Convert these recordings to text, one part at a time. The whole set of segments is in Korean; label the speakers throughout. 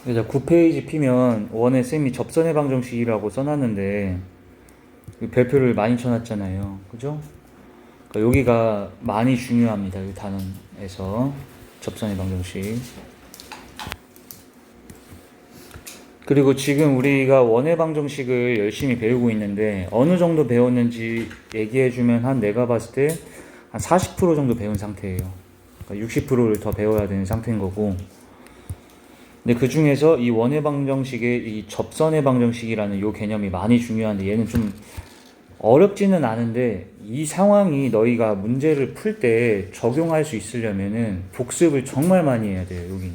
Speaker 1: 그래서 9페이지 피면 원에 쌤이 접선의 방정식이라고 써놨는데 별표를 많이 쳐놨잖아요. 그죠? 그러니까 여기가 많이 중요합니다. 이 단원에서 접선의 방정식. 그리고 지금 우리가 원의 방정식을 열심히 배우고 있는데 어느 정도 배웠는지 얘기해주면 한 내가 봤을 때 한 40% 정도 배운 상태예요. 그러니까 60%를 더 배워야 되는 상태인 거고. 근데 그 중에서 이 원의 방정식의 이 접선의 방정식이라는 요 개념이 많이 중요한데 얘는 좀 어렵지는 않은데 이 상황이 너희가 문제를 풀 때 적용할 수 있으려면은 복습을 정말 많이 해야 돼요. 여기는.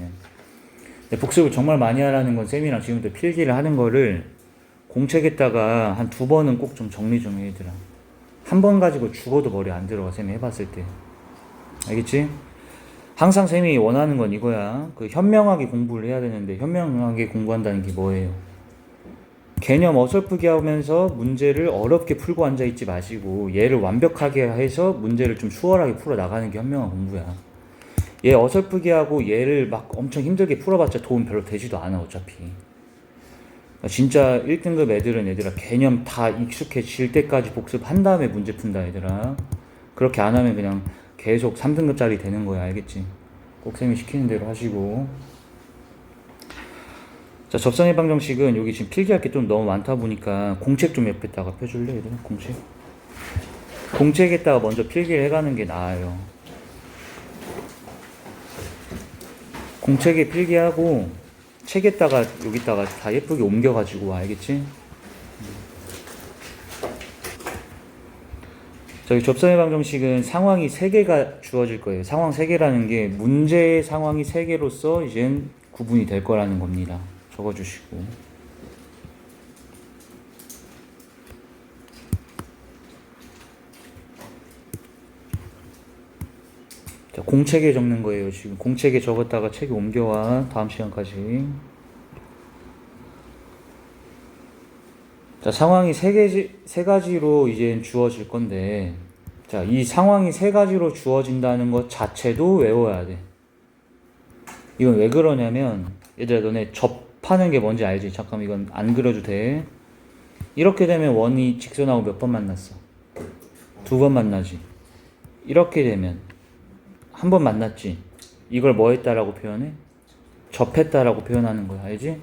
Speaker 1: 근데 복습을 정말 많이 하라는 건 쌤이랑 지금부터 필기를 하는 거를 공책에다가 한 2번은 꼭 좀 정리 좀 해 얘들아. 한 번 가지고 죽어도 머리 안 들어가 쌤이 해봤을 때. 알겠지? 항상 쌤이 원하는 건 이거야. 그 현명하게 공부를 해야 되는데 현명하게 공부한다는 게 뭐예요? 개념 어설프게 하면서 문제를 어렵게 풀고 앉아있지 마시고 얘를 완벽하게 해서 문제를 좀 수월하게 풀어 나가는 게 현명한 공부야. 얘 어설프게 하고 얘를 막 엄청 힘들게 풀어봤자 도움 별로 되지도 않아 어차피. 진짜 1등급 애들은 얘들아 개념 다 익숙해질 때까지 복습한 다음에 문제 푼다 얘들아. 그렇게 안 하면 그냥 계속 3등급짜리 되는 거야. 알겠지? 꼭 쌤이 시키는 대로 하시고. 자, 접선의 방정식은 여기 지금 필기할 게 좀 너무 많다 보니까 공책 좀 옆에다가 펴줄래 얘들아? 공책? 공책에다가 먼저 필기를 해가는 게 나아요. 공책에 필기하고 책에다가 여기다가 다 예쁘게 옮겨가지고 와. 알겠지? 저기 접선의 방정식은 상황이 3개가 주어질 거예요. 상황 3개라는 게 문제의 상황이 3개로서 이젠 구분이 될 거라는 겁니다. 적어주시고. 자, 공책에 적는 거예요. 지금 공책에 적었다가 책에 옮겨와. 다음 시간까지. 자, 상황이 세 가지로 이제 주어질 건데, 자, 이 상황이 3가지로 주어진다는 것 자체도 외워야 돼. 이건 왜 그러냐면, 얘들아, 너네 접하는 게 뭔지 알지? 잠깐 이건 안 그려도 돼. 이렇게 되면 원이 직선하고 몇 번 만났어? 2번 만나지. 이렇게 되면 한 번 만났지. 이걸 뭐 했다라고 표현해? 접했다라고 표현하는 거야. 알지?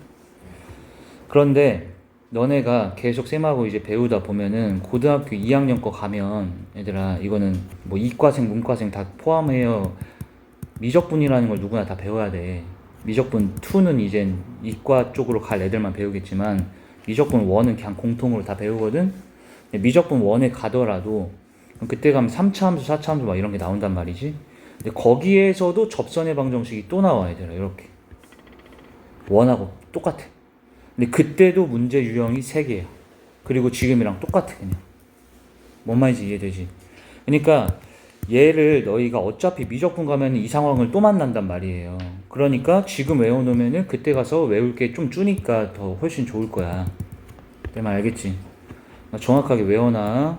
Speaker 1: 그런데 너네가 계속 쌤하고 이제 배우다 보면은 고등학교 2학년 거 가면 얘들아 이거는 뭐 이과생 문과생 다 포함해요. 미적분이라는 걸 누구나 다 배워야 돼. 미적분 2는 이젠 이과 쪽으로 갈 애들만 배우겠지만 미적분 1은 그냥 공통으로 다 배우거든. 미적분 1에 가더라도 그때 가면 3차 함수 4차 함수 막 이런 게 나온단 말이지. 근데 거기에서도 접선의 방정식이 또 나와 얘들아. 이렇게 원하고 똑같아. 근데 그때도 문제 유형이 3개야. 그리고 지금이랑 똑같아 그냥. 뭔 말인지 이해되지? 그러니까 얘를 너희가 어차피 미적분 가면 이 상황을 또 만난단 말이에요. 그러니까 지금 외워놓으면은 그때 가서 외울 게 좀 주니까 더 훨씬 좋을 거야. 내 말 알겠지? 정확하게 외워놔.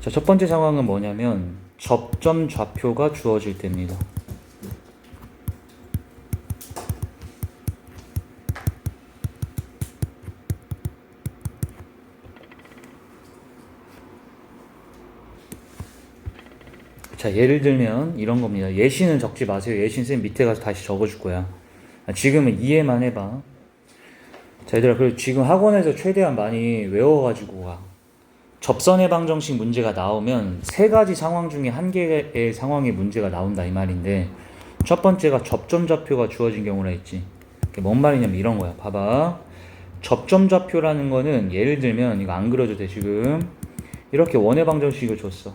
Speaker 1: 자, 첫 번째 상황은 뭐냐면 접점 좌표가 주어질 때입니다. 자, 예를 들면 이런 겁니다. 예시는 적지 마세요. 예시는 쌤 밑에 가서 다시 적어줄 거야. 지금은 이해만 해봐. 자, 얘들아, 그리고 지금 학원에서 최대한 많이 외워가지고 와. 접선의 방정식 문제가 나오면 3가지 상황 중에 1개의 상황의 문제가 나온다 이 말인데, 첫 번째가 접점 좌표가 주어진 경우라 했지. 그게 뭔 말이냐면 이런 거야. 봐봐. 접점 좌표라는 거는 예를 들면 이거 안 그려도 돼 지금. 이렇게 원의 방정식을 줬어.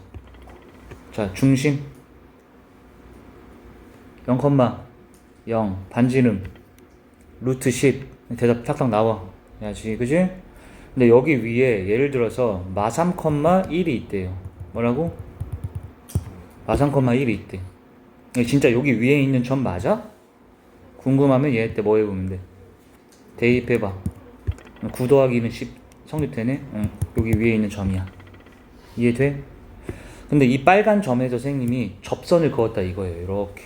Speaker 1: 자, 중심 0,0 반지름 루트 10 대답 탁탁 나와. 야지 그지? 근데 여기 위에 예를 들어서 마3,1이 있대요. 뭐라고? 마3,1이 있대. 진짜 여기 위에 있는 점 맞아? 궁금하면 얘 때 뭐 해보면 돼? 대입해봐. 9 더하기는 10 성립되네? 응. 여기 위에 있는 점이야. 이해돼? 근데 이 빨간 점에서 선생님이 접선을 그었다 이거예요. 이렇게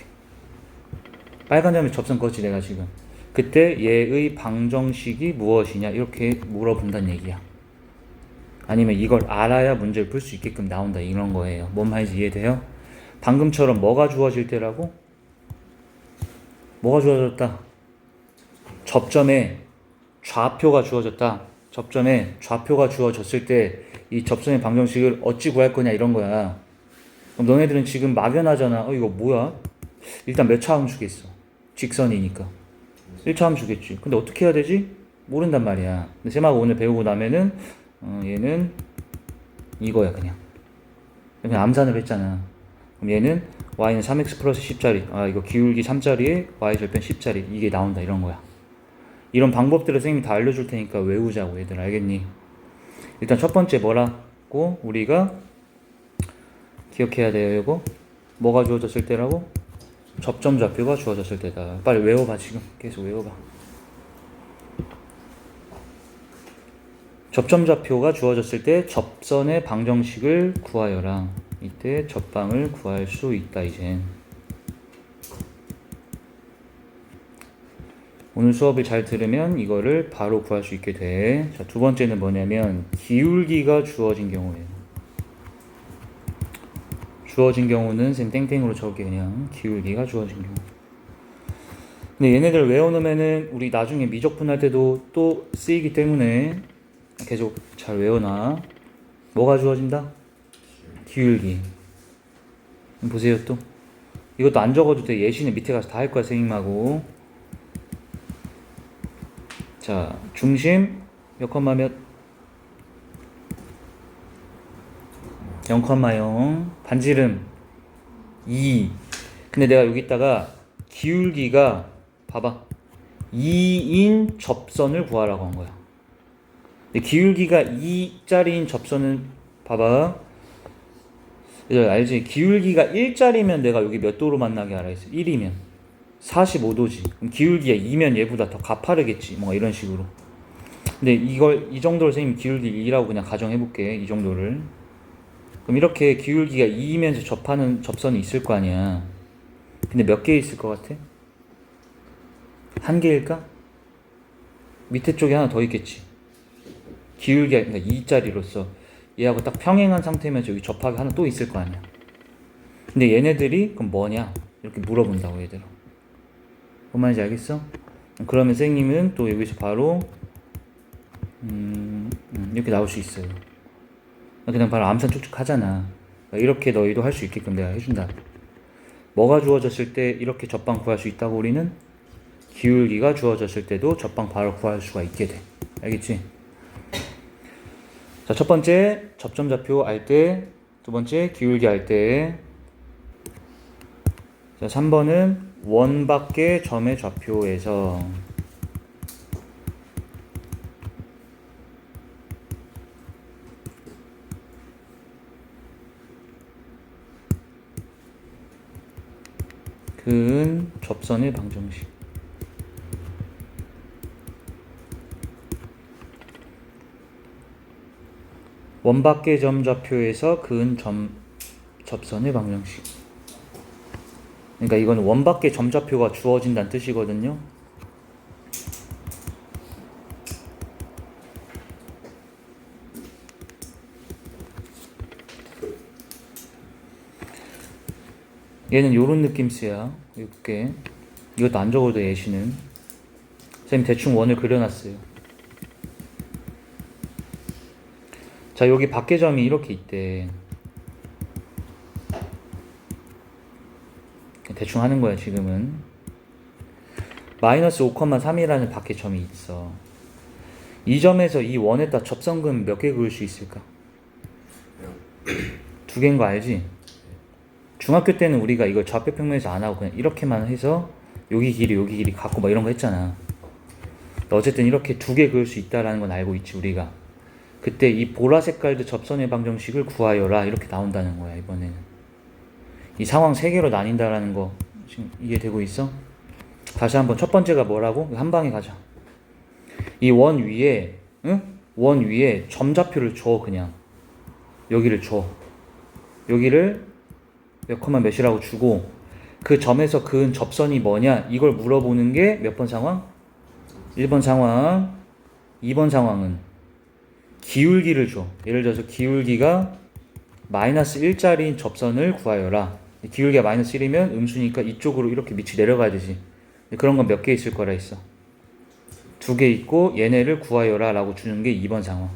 Speaker 1: 빨간 점에 접선 그었지 내가 지금. 그때 얘의 방정식이 무엇이냐 이렇게 물어본다는 얘기야. 아니면 이걸 알아야 문제를 풀 수 있게끔 나온다 이런 거예요. 뭔 말인지 이해돼요? 방금처럼 뭐가 주어질 때라고? 뭐가 주어졌다? 접점에 좌표가 주어졌다. 접점에 좌표가 주어졌을 때 이 접선의 방정식을 어찌 구할 거냐 이런 거야. 그럼 너네들은 지금 막연하잖아. 이거 뭐야? 일단 몇 차 함수겠어? 직선이니까 1차 함수겠지. 근데 어떻게 해야 되지? 모른단 말이야. 근데 쌤하고 오늘 배우고 나면은 얘는 이거야 그냥 암산을 했잖아. 그럼 얘는 y는 3x 플러스 10짜리 이거 기울기 3짜리에 y 절편 10짜리 이게 나온다 이런 거야. 이런 방법들을 선생님이 다 알려줄 테니까 외우자고 얘들. 알겠니? 일단 첫 번째 뭐라고 우리가 기억해야 돼요. 이거 뭐가 주어졌을 때라고? 접점 좌표가 주어졌을 때다. 빨리 외워봐. 지금 계속 외워봐. 접점 좌표가 주어졌을 때 접선의 방정식을 구하여라. 이때 접방을 구할 수 있다. 이제 오늘 수업을 잘 들으면 이거를 바로 구할 수 있게 돼. 자, 두 번째는 뭐냐면 기울기가 주어진 경우예요. 주어진 경우는 쌤 땡땡으로 적을게. 그냥 기울기가 주어진 경우. 근데 얘네들 외워놓으면은 우리 나중에 미적분할 때도 또 쓰이기 때문에 계속 잘 외워놔. 뭐가 주어진다? 기울기. 보세요. 또 이것도 안 적어도 돼. 예시는 밑에 가서 다 할 거야 선생님하고. 자, 중심 몇 컴마 몇? 0,0 반지름 2. 근데 내가 여기다가 기울기가 봐봐 2인 접선을 구하라고 한 거야. 근데 기울기가 2짜리인 접선은 봐봐. 알지? 기울기가 1짜리면 내가 여기 몇 도로 만나게 하라 했어. 1이면 45도지. 그럼 기울기가 2면 얘보다 더 가파르겠지. 뭐 이런 식으로. 근데 이걸 이 정도를 선생님 기울기 2라고 그냥 가정해 볼게. 이 정도를. 그럼 이렇게 기울기가 2이면서 접하는 접선이 있을 거 아니야. 근데 몇 개 있을 것 같아? 한 개일까? 밑에 쪽에 하나 더 있겠지. 기울기가 그러니까 2짜리로서 얘하고 딱 평행한 상태면서 여기 접하기 하나 또 있을 거 아니야. 근데 얘네들이 그럼 뭐냐? 이렇게 물어본다고 얘들아. 뭔 말인지 알겠어? 그러면 선생님은 또 여기서 바로 이렇게 나올 수 있어요. 그냥 바로 암산 쭉쭉 하잖아. 이렇게 너희도 할 수 있게끔 내가 해준다. 뭐가 주어졌을 때 이렇게 접방 구할 수 있다고 우리는? 기울기가 주어졌을 때도 접방 바로 구할 수가 있게 돼. 알겠지? 자, 첫 번째 접점 좌표 알 때, 두 번째 기울기 알 때. 자, 3번은 원 밖의 점의 좌표에서 그은 접선의 방정식. 원 밖의 점 좌표에서 그은 접선의 방정식. 그러니까 이건 원 밖의 점 좌표가 주어진다는 뜻이거든요. 얘는 요런 느낌쓰야. 이렇게. 이것도 안 적어도 예시는. 선생님 대충 원을 그려놨어요. 자, 여기 밖의 점이 이렇게 있대. 대충 하는 거야 지금은. 마이너스 5,3이라는 밖의 점이 있어. 이 점에서 이 원에다 접선근 몇 개 그을 수 있을까? 2개인 거 알지? 중학교 때는 우리가 이걸 좌표 평면에서 안 하고 그냥 이렇게만 해서 여기 길이 갖고 막 이런 거 했잖아. 어쨌든 이렇게 2개 그을 수 있다라는 건 알고 있지 우리가. 그때 이 보라 색깔도 접선의 방정식을 구하여라 이렇게 나온다는 거야. 이번에는 이 상황 3개로 나뉜다라는 거 지금 이해되고 있어? 다시 한번 첫 번째가 뭐라고? 한 방에 가자. 이 원 위에 원 위에 점 좌표를 줘. 그냥 여기를 줘. 여기를 몇 컴마 몇이라고 주고 그 점에서 그은 접선이 뭐냐 이걸 물어보는 게 몇 번 상황? 1번 상황. 2번 상황은 기울기를 줘. 예를 들어서 기울기가 마이너스 1짜리인 접선을 구하여라. 기울기가 마이너스 1이면 음수니까 이쪽으로 이렇게 밑이 내려가야 되지. 그런 건 몇 개 있을 거라 했어? 2개 있고 얘네를 구하여라 라고 주는 게 2번 상황.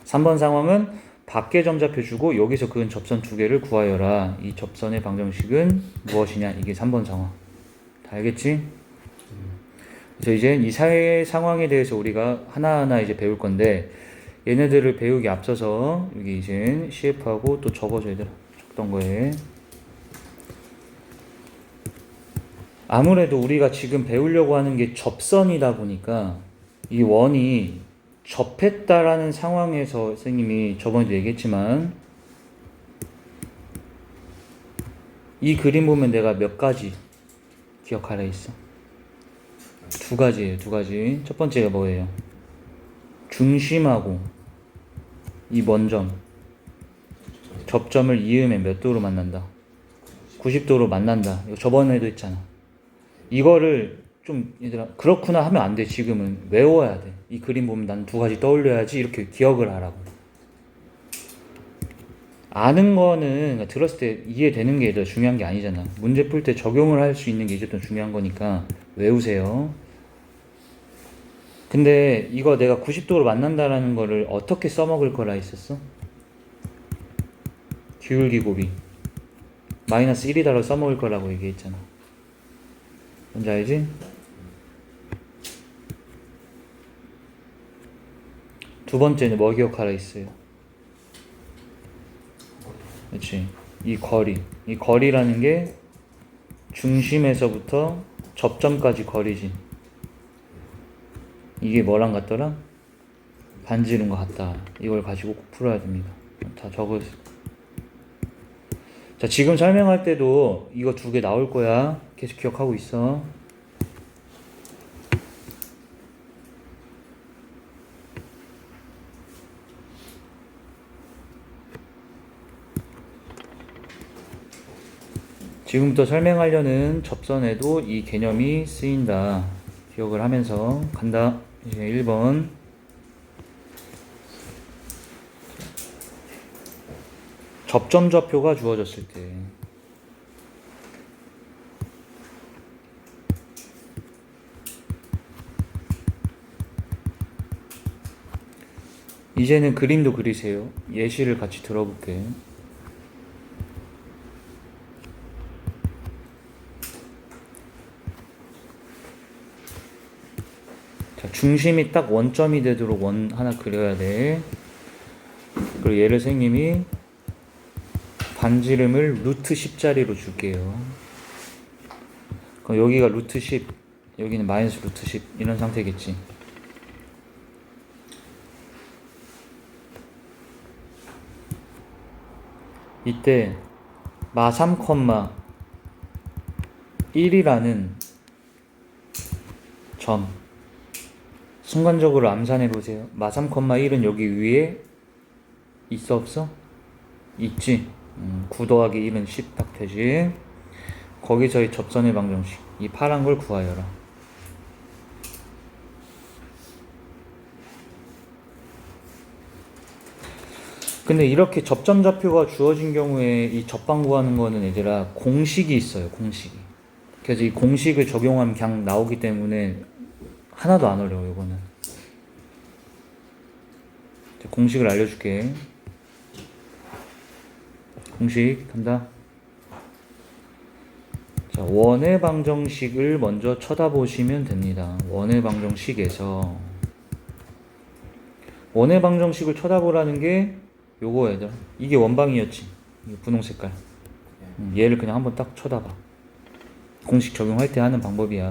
Speaker 1: 3번 상황은 밖에 점좌표 주고 여기서 그은 접선 2개를 구하여라. 이 접선의 방정식은 무엇이냐? 이게 3번 상황. 다 알겠지? 그래서 이제 이 사회 상황에 대해서 우리가 하나하나 이제 배울 건데, 얘네들을 배우기 앞서서 여기 이제 CF하고 또 적어줘야 돼. 적던 거에. 아무래도 우리가 지금 배우려고 하는 게 접선이다 보니까 이 원이 접했다라는 상황에서 선생님이 저번에도 얘기했지만 이 그림 보면 내가 몇 가지 기억하라 했어? 2가지예요. 2가지. 첫 번째가 뭐예요? 중심하고 이 먼점 접점을 이으면 몇 도로 만난다? 90도로 만난다. 이거 저번에도 했잖아. 이거를 좀 얘들아 그렇구나 하면 안 돼. 지금은 외워야 돼. 이 그림 보면 난 2가지 떠올려야지 이렇게 기억을 하라고. 아는 거는 들었을 때 이해되는 게 더 중요한 게 아니잖아. 문제 풀 때 적용을 할 수 있는 게 이제 더 중요한 거니까 외우세요. 근데 이거 내가 90도로 만난다라는 거를 어떻게 써먹을 거라 했었어? 기울기 곱이 마이너스 1이다라고 써먹을 거라고 얘기했잖아. 뭔지 알지? 두 번째는 뭐 기억하라 했어요? 그렇지. 이 거리라는 게 중심에서부터 접점까지 거리지. 이게 뭐랑 같더라? 반지름과 같다. 이걸 가지고 꼭 풀어야 됩니다. 다 적으세요. 자, 지금 설명할 때도 이거 2개 나올 거야. 계속 기억하고 있어. 지금부터 설명하려는 접선에도 이 개념이 쓰인다. 기억을 하면서 간다. 이제 1번. 접점좌표가 주어졌을 때 이제는 그림도 그리세요. 예시를 같이 들어볼게. 자, 중심이 딱 원점이 되도록 원 하나 그려야 돼. 그리고 얘를 선생님이 반지름을 루트 10짜리로 줄게요. 그럼 여기가 루트 10, 여기는 마이너스 루트 10 이런 상태겠지. 이때 마 3,1이라는 점 순간적으로 암산해 보세요. 마 3,1은 여기 위에 있어 없어? 있지. 9 더하기 1은 10 딱 되지. 거기서의 접선의 방정식 이 파란 걸 구하여라. 근데 이렇게 접점좌표가 주어진 경우에 이 접방 구하는 거는 얘들아 공식이 있어요. 공식이. 그래서 이 공식을 적용하면 그냥 나오기 때문에 하나도 안 어려워. 이거는 공식을 알려줄게. 공식 간다. 자, 원의 방정식을 먼저 쳐다보시면 됩니다. 원의 방정식에서 원의 방정식을 쳐다보라는 게 요거 얘들아. 이게 원방이었지. 이게 분홍 색깔. 얘를 그냥 한번 딱 쳐다봐. 공식 적용할 때 하는 방법이야.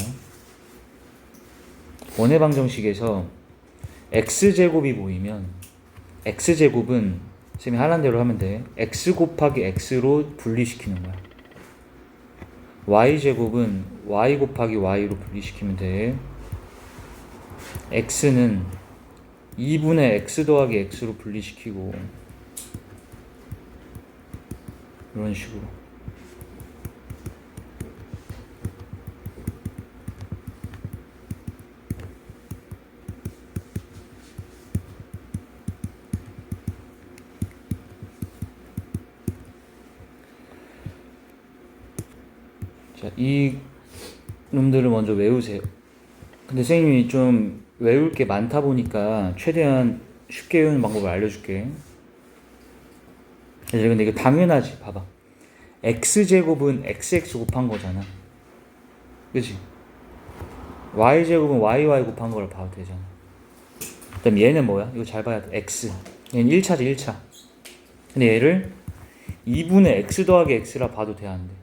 Speaker 1: 원의 방정식에서 x제곱이 보이면 x제곱은 쌤이 하라는 대로 하면 돼. x 곱하기 x로 분리시키는 거야. y제곱은 y 곱하기 y로 분리시키면 돼. x는 2분의 x 더하기 x로 분리시키고 이런 식으로. 자, 이 놈들을 먼저 외우세요. 근데 선생님이 좀 외울 게 많다 보니까 최대한 쉽게 외우는 방법을 알려줄게. 근데 이거 당연하지. 봐봐. x제곱은 xx 곱한 거잖아. 그치? y제곱은 yy 곱한 거를 봐도 되잖아. 그 다음 얘는 뭐야? 이거 잘 봐야 돼. x. 얘는 1차지 1차. 근데 얘를 2분의 x 더하기 x라 봐도 돼, 안 돼?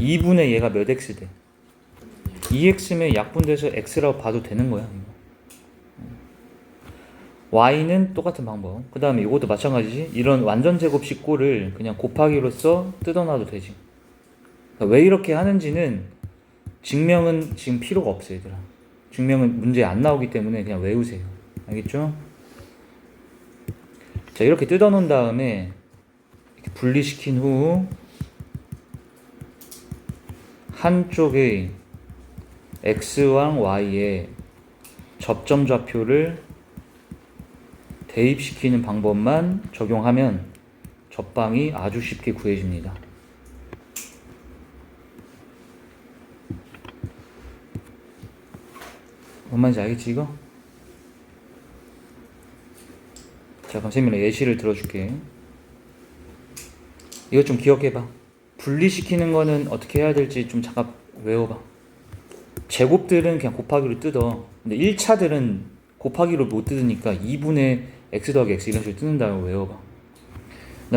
Speaker 1: 2분의 얘가 몇 x 돼? 2x면 약분돼서 x라고 봐도 되는 거야. y는 똑같은 방법. 그 다음에 이것도 마찬가지지. 이런 완전 제곱식 꼴을 그냥 곱하기로써 뜯어놔도 되지. 그러니까 왜 이렇게 하는지는 증명은 지금 필요가 없어요, 얘들아. 증명은 문제에 안 나오기 때문에 그냥 외우세요. 알겠죠? 자, 이렇게 뜯어놓은 다음에 이렇게 분리시킨 후 한쪽의 x랑 y의 접점 좌표를 대입시키는 방법만 적용하면 접방이 아주 쉽게 구해집니다. 뭔 말인지 알겠지 이거? 자, 그럼 쌤이 예시를 들어줄게. 이거 좀 기억해봐. 분리시키는 거는 어떻게 해야 될지 좀 잠깐 외워봐. 제곱들은 그냥 곱하기로 뜯어. 근데 1차들은 곱하기로 못 뜯으니까 2분의 x 더하기 x 이런 식으로 뜯는다고 외워봐.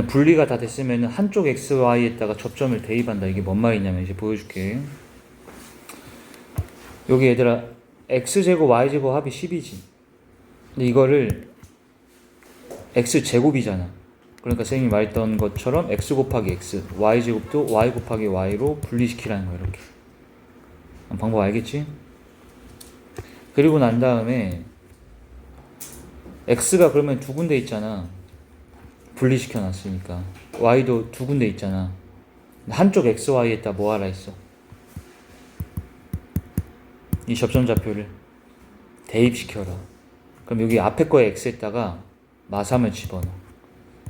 Speaker 1: 분리가 다 됐으면 한쪽 x, y에다가 접점을 대입한다. 이게 뭔 말이냐면 이제 보여줄게. 여기 얘들아 x제곱 y제곱 합이 10이지. 근데 이거를 x제곱이잖아. 그러니까 선생님이 말했던 것처럼 x 곱하기 x, y제곱도 y 곱하기 y로 분리시키라는 거야. 이렇게. 방법 알겠지? 그리고 난 다음에 x가 그러면 두 군데 있잖아. 분리시켜 놨으니까. y도 두 군데 있잖아. 한쪽 x, y에다 뭐 하라 했어? 이 접점 좌표를 대입시켜라. 그럼 여기 앞에 거에 x에다가 마삼을 집어넣어.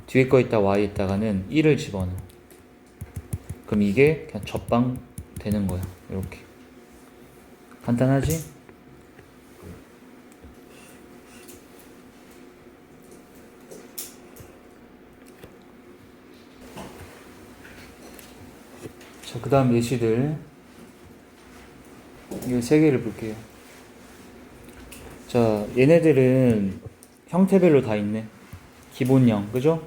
Speaker 1: 뒤에 거에다 y에다가는 1을 집어넣어. 그럼 이게 그냥 접방 되는 거야. 이렇게. 간단하지? 자, 그 다음 예시들. 이거 세 개를 볼게요. 자, 얘네들은 형태별로 다 있네. 기본형, 그죠?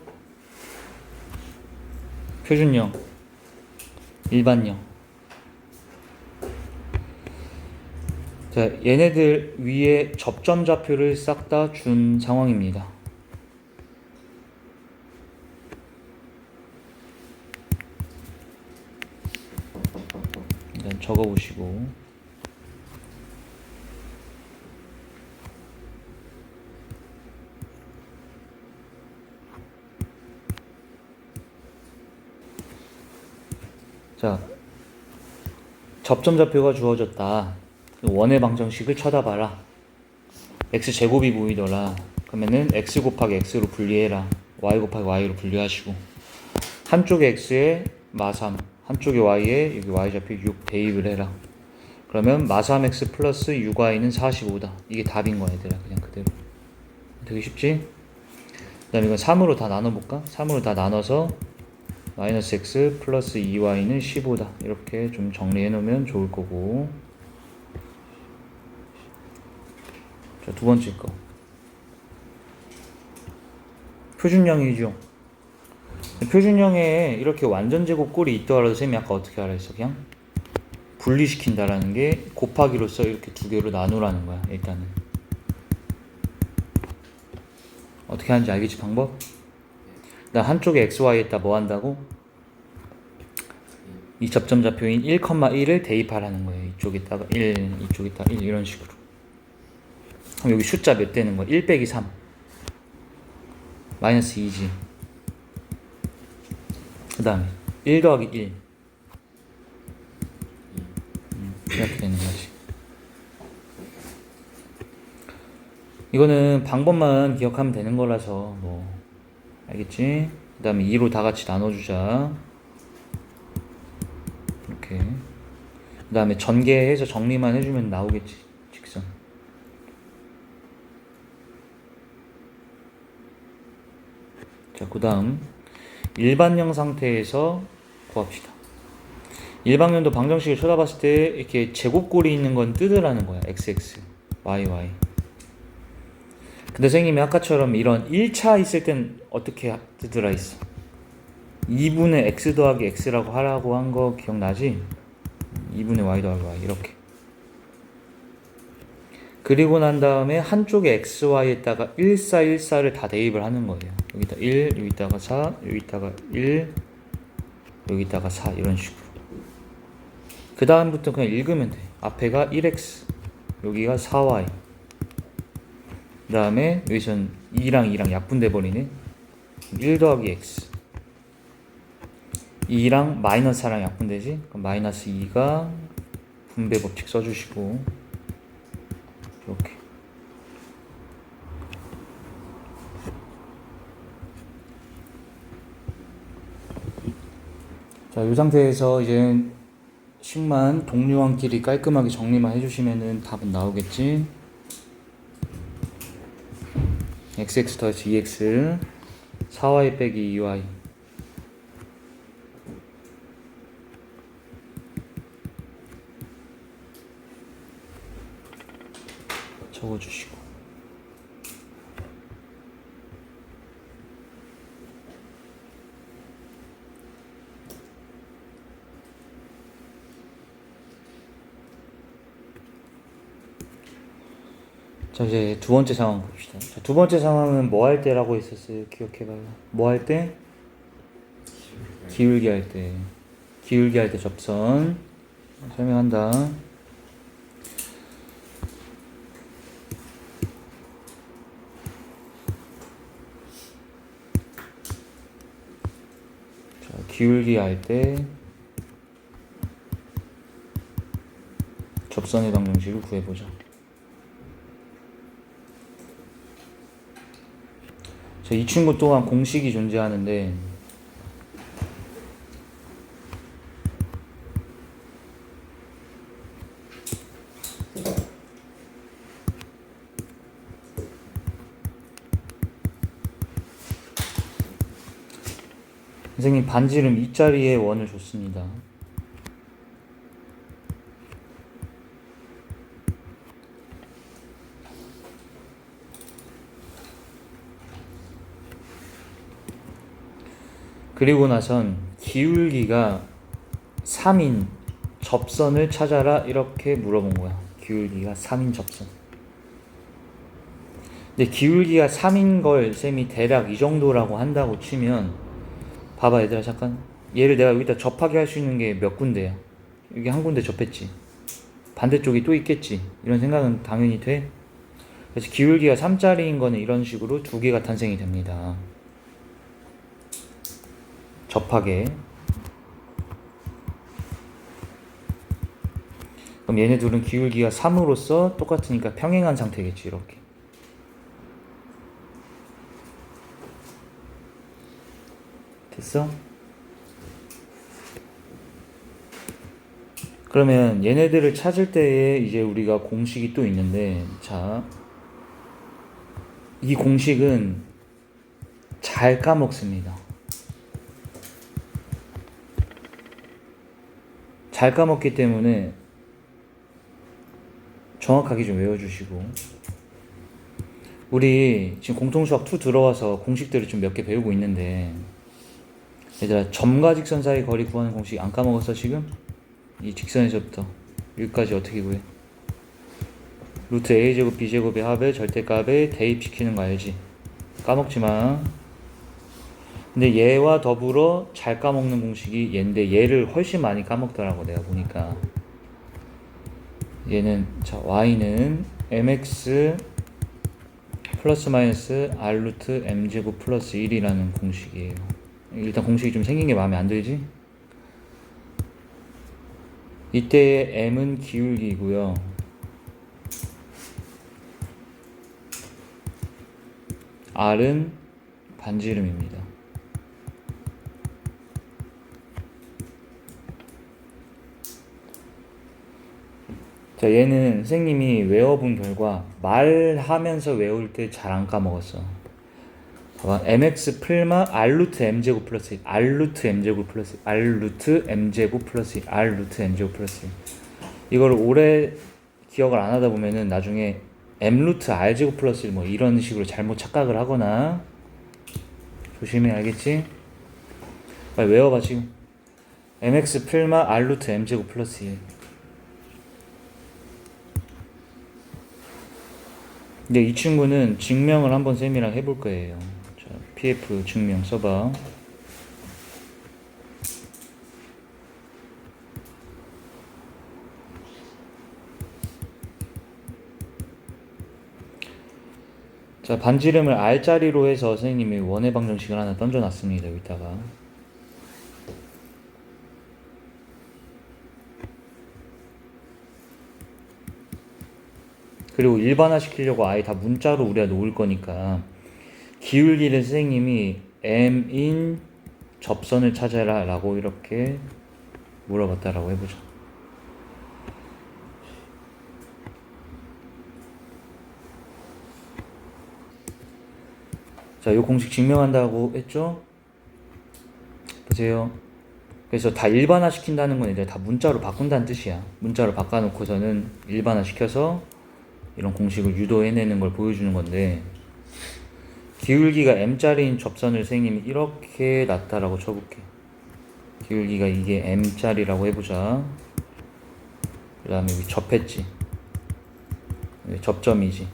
Speaker 1: 표준형, 일반형. 자, 얘네들 위에 접점 좌표를 싹 다 준 상황입니다. 일단 적어보시고. 자, 접점 좌표가 주어졌다. 원의 방정식을 쳐다봐라. x제곱이 보이더라. 그러면은 x 곱하기 x로 분리해라. y 곱하기 y로 분리하시고, 한쪽에 x에 마3, 한쪽에 y에 여기 y좌표 6 대입을 해라. 그러면 마3x 플러스 6y는 45다. 이게 답인 거야, 얘들아. 그냥 그대로. 되게 쉽지? 그 다음에 이건 3으로 다 나눠볼까? 3으로 다 나눠서 마이너스 x 플러스 2y는 15다. 이렇게 좀 정리해 놓으면 좋을 거고. 자, 두 번째 거. 표준형이죠. 표준형에 이렇게 완전 제곱 꼴이 있더라도 쌤이 아까 어떻게 하라 했어? 그냥 분리시킨다라는 게 곱하기로서 이렇게 두 개로 나누라는 거야. 일단은 어떻게 하는지 알겠지? 방법? 나 한쪽에 xy에다 뭐 한다고? 이 접점 좌표인 1,1을 대입하라는 거예요. 이쪽에다가 1, 이쪽에다가 1 이런 식으로. 그럼 여기 숫자 몇 되는 거야? 1 빼기 3 마이너스 2지. 그 다음에 1 더하기 1 이렇게 되는 거지. 이거는 방법만 기억하면 되는 거라서 뭐 알겠지? 그 다음에 2로 다 같이 나눠주자. 이렇게 이렇게. 그 다음에 전개해서 정리만 해주면 나오겠지. 직선. 자, 그 다음 일반형 상태에서 구합시다. 일반형도 방정식을 쳐다봤을 때 이렇게 제곱꼴이 있는 건 뜯으라는 거야. xx, yy. 근데 선생님이 아까처럼 이런 1차 있을 땐 어떻게 뜯으라 했어? 2분의 x 더하기 x라고 하라고 한 거 기억나지? 2분의 y 더하기 y 이렇게. 그리고 난 다음에 한쪽에 xy에다가 1414를 다 대입을 하는 거예요. 여기다 1, 여기다가 4, 여기다가 1, 여기다가 4 이런 식으로. 그 다음부터 그냥 읽으면 돼. 앞에가 1x, 여기가 4y. 그 다음에 여기선 2랑 2랑 약분돼 버리네. 1 더하기 x. 2랑 마이너스 4랑 약분되지? 그럼 마이너스 2가 분배 법칙 써주시고 이렇게. 자, 이 상태에서 이제 식만 동류항끼리 깔끔하게 정리만 해주시면은 답은 나오겠지. xx 더하기 2x 4y 빼기 2y 적어주시고. 자, 이제 두 번째 상황 봅시다. 자, 두 번째 상황은 뭐 할 때라고 했었어요? 기억해봐요. 뭐 할 때? 기울기 할 때. 기울기 할 때 접선. 설명한다. 자, 기울기 할 때 접선의 방정식을 구해보자. 자, 이 친구 또한 공식이 존재하는데 선생님 반지름 이 자리에 원을 줬습니다. 그리고 나선 기울기가 3인 접선을 찾아라 이렇게 물어본 거야. 기울기가 3인 접선. 근데 기울기가 3인 걸 쌤이 대략 이 정도라고 한다고 치면 봐봐 얘들아 잠깐. 얘를 내가 여기다 접하게 할 수 있는 게 몇 군데야? 여기 한 군데 접했지. 반대쪽이 또 있겠지. 이런 생각은 당연히 돼. 그래서 기울기가 3짜리인 거는 이런 식으로 두 개가 탄생이 됩니다. 접하게. 그럼 얘네 둘은 기울기가 3으로서 똑같으니까 평행한 상태겠지. 이렇게. 됐어? 그러면 얘네들을 찾을 때에 이제 우리가 공식이 또 있는데, 자, 이 공식은 잘 까먹습니다. 잘 까먹기 때문에 정확하게 좀 외워주시고. 우리 지금 공통수학 2 들어와서 공식들을 좀 몇 개 배우고 있는데, 얘들아 점과 직선 사이 거리 구하는 공식 안 까먹었어 지금? 이 직선에서부터 여기까지 어떻게 구해? 루트 a제곱 b제곱의 합을 절대값에 대입시키는 거 알지? 까먹지마. 근데 얘와 더불어 잘 까먹는 공식이 얘인데 얘를 훨씬 많이 까먹더라고 내가 보니까. 얘는 자 y는 mx 플러스 마이너스 r 루트 m제곱 플러스 1이라는 공식이에요. 일단 공식이 좀 생긴 게 마음에 안 들지? 이때의 m은 기울기고요. r은 반지름입니다. 자, 얘는 선생님이 외워본 결과 말하면서 외울 때 잘 안 까먹었어. 봐봐. mx 풀마 r 루트 m제곱 플러스 1, r 루트 m제곱 플러스 1, r 루트 m제곱 플러스 1, r 루트 m제곱 플러스 1. 이걸 오래 기억을 안 하다 보면은 나중에 m 루트 r제곱 플러스 1 뭐 이런 식으로 잘못 착각을 하거나 조심해. 알겠지? 빨리 외워봐 지금. mx 풀마 r 루트 m제곱 플러스 1. 근데 이 친구는 증명을 한번 쌤이랑 해볼 거예요. 자, PF 증명 써봐. 자, 반지름을 R자리로 해서 선생님이 원의 방정식을 하나 던져놨습니다. 여기다가. 그리고 일반화 시키려고 아예 다 문자로 우리가 놓을 거니까 기울기를 선생님이 M인 접선을 찾아라 라고 이렇게 물어봤다라고 해보자. 자, 이 공식 증명한다고 했죠? 보세요. 그래서 다 일반화 시킨다는 건 이제 다 문자로 바꾼다는 뜻이야. 문자로 바꿔놓고서는 일반화 시켜서 이런 공식을 유도해내는 걸 보여주는 건데, 기울기가 m짜리인 접선을 선생님이 이렇게 놨다라고 쳐볼게. 기울기가 이게 m짜리라고 해보자. 그 다음에 여기 접했지. 여기 접점이지.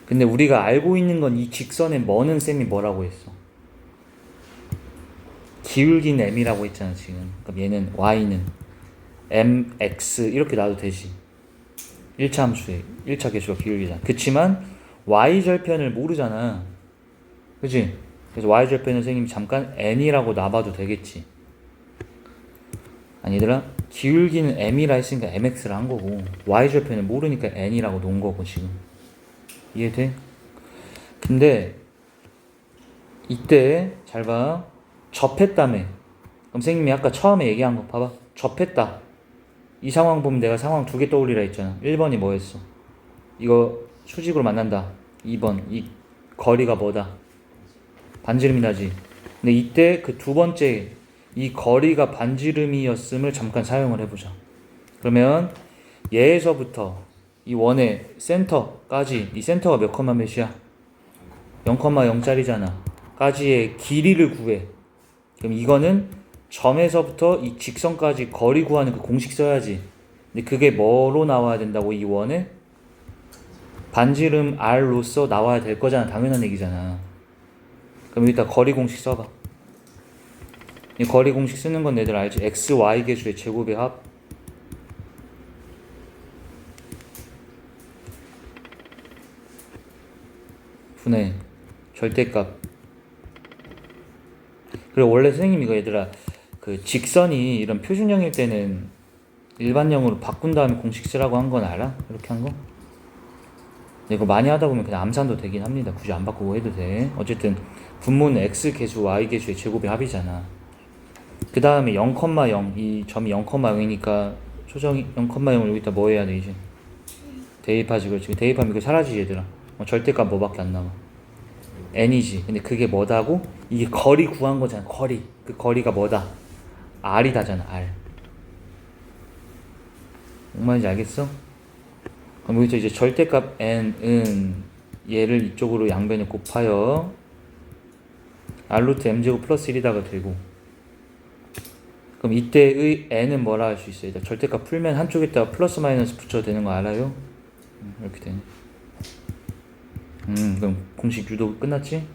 Speaker 1: 근데 우리가 알고 있는 건 이 직선의 뭐는 쌤이 뭐라고 했어? 기울기는 m이라고 했잖아 지금. 그럼 얘는 y는 mx 이렇게 놔도 되지. 1차 함수의 1차 계수가 기울기잖아. 그치만 y절편을 모르잖아. 그치? 그래서 y절편을 선생님이 잠깐 n이라고 놔봐도 되겠지. 아니 얘들아, 기울기는 m이라 했으니까 mx라 한 거고 y절편을 모르니까 n이라고 놓은 거고 지금. 이해돼? 근데 이때 잘 봐. 접했다며. 그럼 선생님이 아까 처음에 얘기한 거 봐봐. 접했다. 이 상황 보면 내가 상황 두 개 떠올리라 했잖아. 1번이 뭐였어? 이거 수직으로 만난다. 2번 이 거리가 뭐다? 반지름이 나지. 근데 이때 그 두 번째 이 거리가 반지름이었음을 잠깐 사용을 해보자. 그러면 얘에서부터 이 원의 센터까지, 이 센터가 몇 컴마 몇이야? 0,0짜리잖아. 까지의 길이를 구해. 그럼 이거는 점에서부터 이 직선까지 거리 구하는 그 공식 써야지. 근데 그게 뭐로 나와야 된다고? 이 원의 반지름 r로서 나와야 될 거잖아. 당연한 얘기잖아. 그럼 여기다 거리 공식 써봐. 이 거리 공식 쓰는 건 얘들 알지? x, y 계수의 제곱의 합 분의 절대값. 그리고 원래 선생님이 이거 얘들아 그 직선이 이런 표준형일 때는 일반형으로 바꾼 다음에 공식 쓰라고 한 건 알아? 이렇게 한 거? 근데 이거 많이 하다 보면 그냥 암산도 되긴 합니다. 굳이 안 바꾸고 해도 돼. 어쨌든 분모는 x 계수, y 계수의 제곱의 합이잖아. 그 다음에 0,0 이 점이 0,0이니까 초정이 0,0을 여기다 뭐 해야 돼 이제? 대입하지. 그렇지. 대입하면 이거 사라지지 얘들아. 절대값 뭐밖에 안 나와? n이지. 근데 그게 뭐다고? 이게 거리 구한 거잖아. 거리. 그 거리가 뭐다? r이다잖아. r. 뭔 말인지 알겠어? 그럼 여기서 이제 절대값 n은 얘를 이쪽으로 양변에 곱하여 r 루트 m제곱 플러스 1이다가 되고, 그럼 이때의 n은 뭐라 할 수 있어요? 절대값 풀면 한쪽에다가 플러스 마이너스 붙여도 되는 거 알아요? 이렇게 되네. 그럼 공식 유도 끝났지?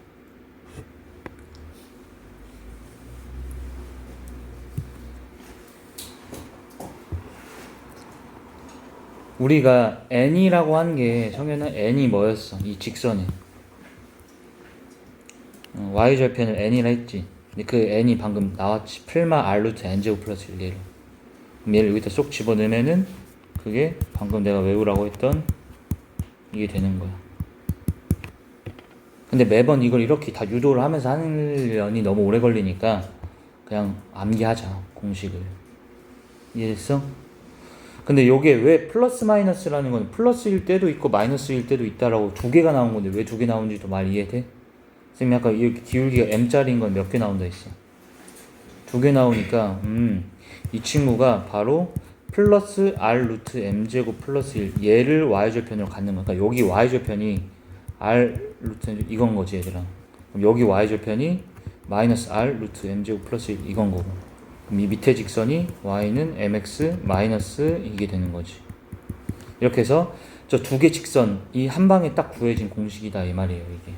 Speaker 1: 우리가 n이라고 한 게 성현아 n이 뭐였어? 이 직선에 y절편을 n이라 했지. 근데 그 n이 방금 나왔지. 풀마 r 루트 n제곱 플러스 1. 그럼 얘를 여기다 쏙 집어넣으면은 그게 방금 내가 외우라고 했던 이게 되는 거야. 근데 매번 이걸 이렇게 다 유도를 하면서 하려니 너무 오래 걸리니까 그냥 암기하자 공식을. 이해됐어? 근데 요게 왜 플러스 마이너스라는 건 플러스일 때도 있고 마이너스일 때도 있다라고 두 개가 나온 건데 왜 두 개 나온지도 말 이해돼? 선생님 아까 이렇게 기울기가 m짜리인 건 몇 개 나온다 했어? 두 개 나오니까 이 친구가 바로 플러스 r 루트 m제곱 플러스 1 얘를 y절편으로 갖는 거야. 그러니까 여기 y절편이 r 루트 이건 거지 얘들아. 그럼 여기 y절편이 마이너스 r 루트 m제곱 플러스 1 이건 거고, 그럼 이 밑에 직선이 y는 mx 마이너스 이게 되는 거지. 이렇게 해서 저 두 개 직선 이 한 방에 딱 구해진 공식이다 이 말이에요. 이게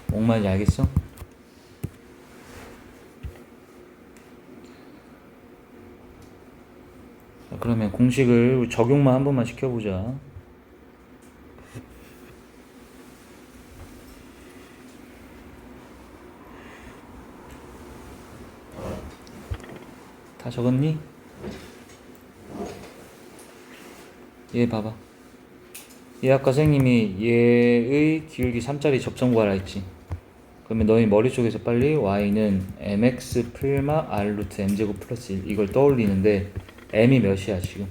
Speaker 1: 뭔 말인지 알겠어? 자, 그러면 공식을 적용만 한 번만 시켜보자. 다 적었니? 얘 봐봐. 얘 아까 선생님이 얘의 기울기 3짜리 접점 구하라 했지. 그러면 너희 머릿속에서 빨리 y는 mx 풀마 r 루트 m제곱 플러스 1 이걸 떠올리는데 m이 몇이야 지금?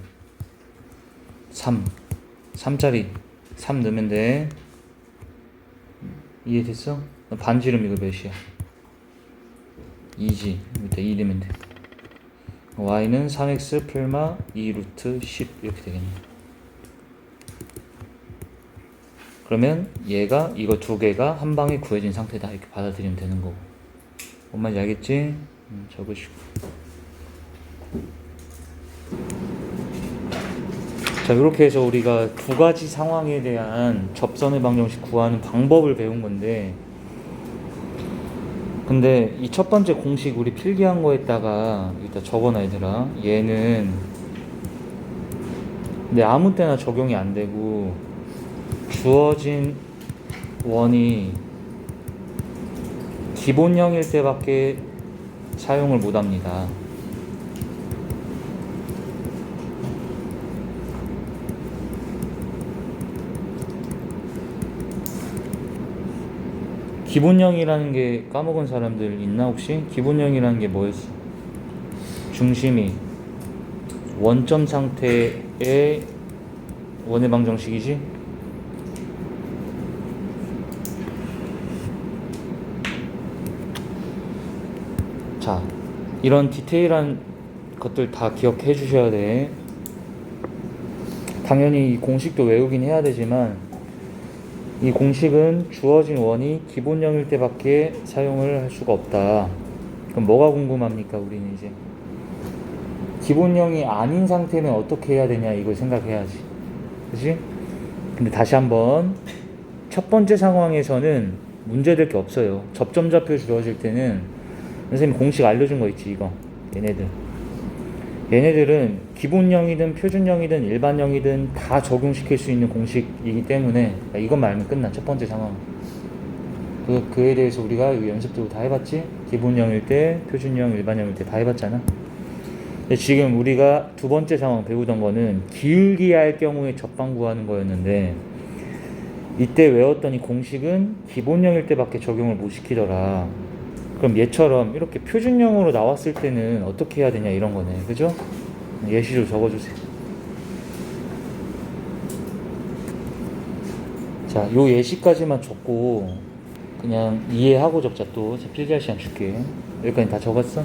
Speaker 1: 3짜리 3 넣으면 돼. 이해됐어? 반지름 이거 몇이야? 2지. 밑에 2 넣으면 돼. y는 3x 풀마 2 루트 10 이렇게 되겠네. 그러면 얘가 이거 두 개가 한 방에 구해진 상태다 이렇게 받아들이면 되는 거고. 뭔 말인지 알겠지? 적으시고. 자, 이렇게 해서 우리가 두 가지 상황에 대한 접선의 방정식 구하는 방법을 배운 건데, 근데 이 첫 번째 공식 우리 필기한 거에다가 이따 적어놔 얘들아. 얘는 근데 아무 때나 적용이 안 되고 주어진 원이 기본형일 때밖에 사용을 못 합니다. 기본형이라는 게 까먹은 사람들 있나 혹시? 기본형이라는 게 뭐였어? 중심이 원점 상태의 원의 방정식이지? 자, 이런 디테일한 것들 다 기억해 주셔야 돼. 당연히 이 공식도 외우긴 해야 되지만 이 공식은 주어진 원이 기본형일 때밖에 사용을 할 수가 없다. 그럼 뭐가 궁금합니까? 우리는 이제 기본형이 아닌 상태는 어떻게 해야 되냐 이걸 생각해야지. 그치? 근데 다시 한번 첫 번째 상황에서는 문제될 게 없어요. 접점좌표 주어질 때는 선생님 공식 알려준 거 있지 이거. 얘네들은 기본형이든 표준형이든 일반형이든 다 적용시킬 수 있는 공식이기 때문에 이것만 알면 끝나. 첫 번째 상황. 그에 대해서 우리가 연습도 다 해봤지? 기본형일 때, 표준형, 일반형일 때 다 해봤잖아. 근데 지금 우리가 두 번째 상황 배우던 거는 기울기 할 경우에 접방 구하는 거였는데 이때 외웠던 이 공식은 기본형일 때밖에 적용을 못 시키더라. 그럼 얘처럼 이렇게 표준형으로 나왔을 때는 어떻게 해야 되냐 이런 거네. 그죠? 예시로 적어주세요. 자, 요 예시까지만 적고 그냥 이해하고 적자. 또 필기할 시간 줄게. 여기까지 다 적었어?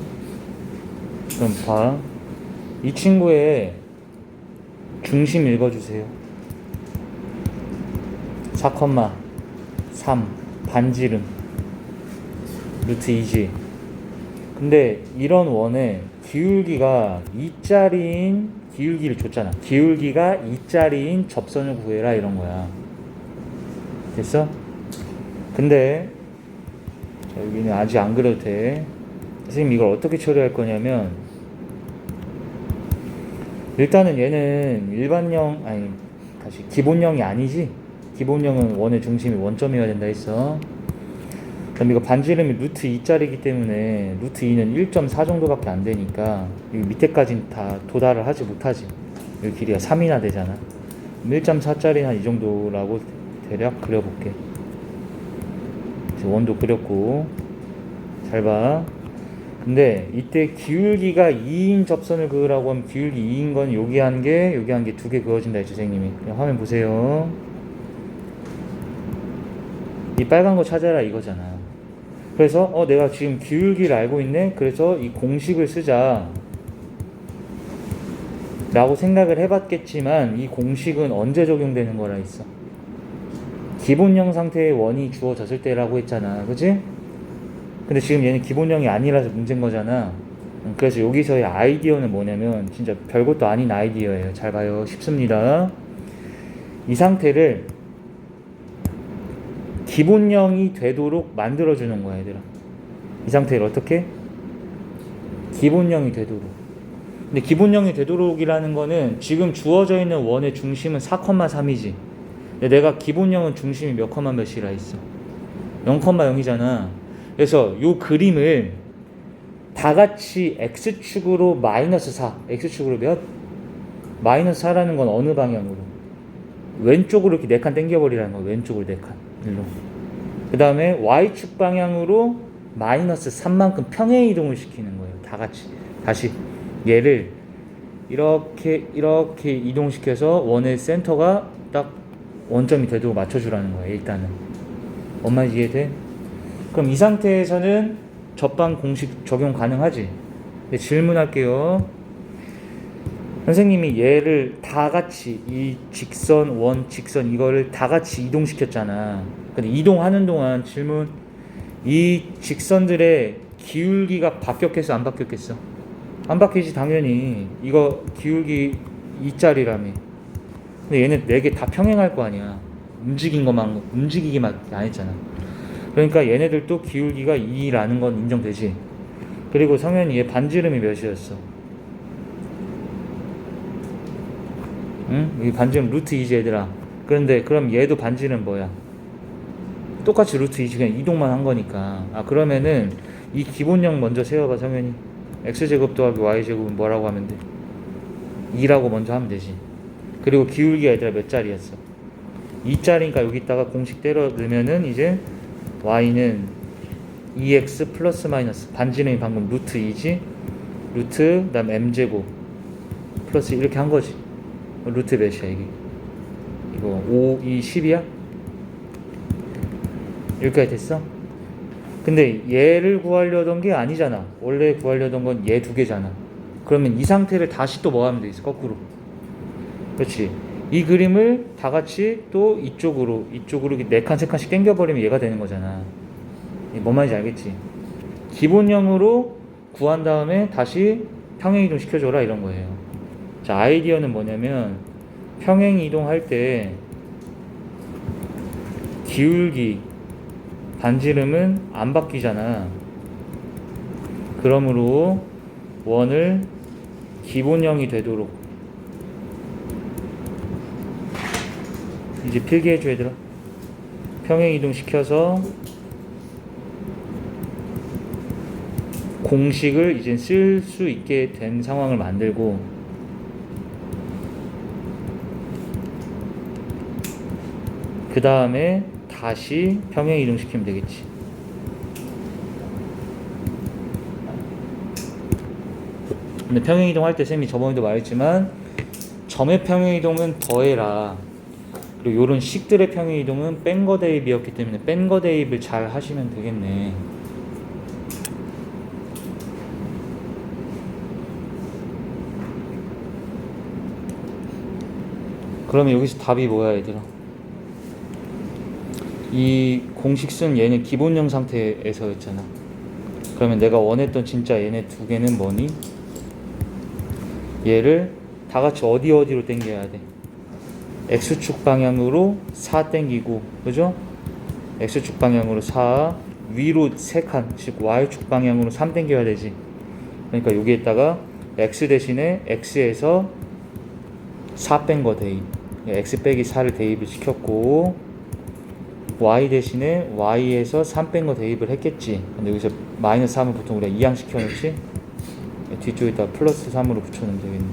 Speaker 1: 그럼 봐. 이 친구의 중심 읽어주세요. 4,3 반지름 루트 2지. 근데 이런 원에 기울기가 2짜리인 기울기를 줬잖아. 기울기가 2짜리인 접선을 구해라 이런 거야. 됐어? 근데 자, 여기는 아직 안 그려도 돼. 선생님 이걸 어떻게 처리할 거냐면 일단은 얘는 일반형 아니 다시 기본형이 아니지. 기본형은 원의 중심이 원점이어야 된다 했어. 그럼 이거 반지름이 루트 2짜리이기 때문에 루트 2는 1.4 정도밖에 안 되니까 이 밑에까지는 다 도달을 하지 못하지. 여기 길이가 3이나 되잖아. 1.4짜리 한 이 정도라고 대략 그려볼게. 원도 그렸고 잘 봐. 근데 이때 기울기가 2인 접선을 그으라고 하면 기울기 2인 건 여기 한 개, 여기 한 개, 두 개 그어진다 했죠, 선생님이. 그냥 화면 보세요. 이 빨간 거 찾아라 이거잖아. 그래서 내가 지금 기울기를 알고 있네. 그래서 이 공식을 쓰자 라고 생각을 해봤겠지만 이 공식은 언제 적용되는 거라 했어? 기본형 상태의 원이 주어졌을 때라고 했잖아. 그치? 근데 지금 얘는 기본형이 아니라서 문제인 거잖아. 그래서 여기서의 아이디어는 뭐냐면 진짜 별것도 아닌 아이디어예요. 잘 봐요. 쉽습니다. 이 상태를 기본형이 되도록 만들어주는 거야, 얘들아. 이 상태를 어떻게? 기본형이 되도록. 근데 기본형이 되도록이라는 거는 지금 주어져 있는 원의 중심은 4,3이지. 근데 내가 기본형은 중심이 몇 컴마 몇이라 했어? 0,0이잖아. 그래서 요 그림을 다 같이 x축으로 마이너스 4, x축으로 몇? 마이너스 4라는 건 어느 방향으로? 왼쪽으로 이렇게 4칸 당겨버리라는 거야. 왼쪽으로 4칸. 일로. 그 다음에 y축 방향으로 마이너스 3만큼 평행 이동을 시키는 거예요. 다 같이. 다시 얘를 이렇게 이동시켜서 원의 센터가 딱 원점이 되도록 맞춰주라는 거예요. 일단은. 엄마 이해돼? 그럼 이 상태에서는 접방 공식 적용 가능하지? 네, 질문할게요. 선생님이 얘를 다 같이 이 직선, 원, 직선 이거를 다 같이 이동시켰잖아. 근데 이동하는 동안 질문, 이 직선들의 기울기가 바뀌었겠어, 안 바뀌었겠어? 안 바뀌지 당연히. 이거 기울기 2짜리라며. 근데 얘는 4개 다 평행할 거 아니야. 움직이기만 안 했잖아. 그러니까 얘네들도 기울기가 2라는 건 인정되지. 그리고 성현이 얘 반지름이 몇이었어? 응? 이 반지름 루트 2지 얘들아. 그런데 그럼 얘도 반지름 뭐야? 똑같이 루트 2지. 그냥 이동만 한 거니까. 그러면은 이 기본형 먼저 세워봐 성현이. x제곱 더하기 y제곱은 뭐라고 하면 돼? 2라고 먼저 하면 되지. 그리고 기울기가 얘들아 몇 짜리였어? 2짜리니까 여기다가 공식 때려 넣으면은 이제 y는 2x 플러스 마이너스 반지름이 방금 루트 2지. 루트 그다음 m제곱 플러스 이렇게 한 거지. 루트 몇이야 이게? 이거 5, 2, 10이야? 여기까지 됐어? 근데 얘를 구하려던 게 아니잖아. 원래 구하려던 건 얘 두 개잖아. 그러면 이 상태를 다시 또 뭐 하면 돼 있어? 거꾸로. 그렇지. 이 그림을 다 같이 또 이쪽으로 이렇게 4칸 3칸씩 당겨버리면 얘가 되는 거잖아. 뭔 말인지 알겠지? 기본형으로 구한 다음에 다시 평행이동 시켜줘라 이런 거예요. 자, 아이디어는 뭐냐면 평행이동할 때 기울기 반지름은 안 바뀌잖아. 그러므로 원을 기본형이 되도록 이제 필기해줘 얘들아. 평행이동 시켜서 공식을 이제 쓸 수 있게 된 상황을 만들고 그 다음에 다시 평행이동 시키면 되겠지. 근데 평행이동 할 때 쌤이 저번에도 말했지만 점의 평행이동은 더해라. 그리고 요런 식들의 평행이동은 뺀거 대입이었기 때문에 뺀거 대입을 잘 하시면 되겠네. 그러면 여기서 답이 뭐야 얘들아? 이 공식 쓴 얘는 기본형 상태에서였잖아. 그러면 내가 원했던 진짜 얘네 두 개는 뭐니? 얘를 다 같이 어디로 당겨야 돼? x축 방향으로 4 당기고, 그죠? x축 방향으로 4, 위로 3칸, 즉 y축 방향으로 3 당겨야 되지. 그러니까 여기에다가 x 대신에 x에서 4 뺀 거 대입. x 빼기 4를 대입을 시켰고, y 대신에 y에서 3 뺀 거 대입을 했겠지. 근데 여기서 마이너스 3을 보통 우리가 이항 시켜놓지? 뒤쪽에다 플러스 3으로 붙여놓으면 되겠네.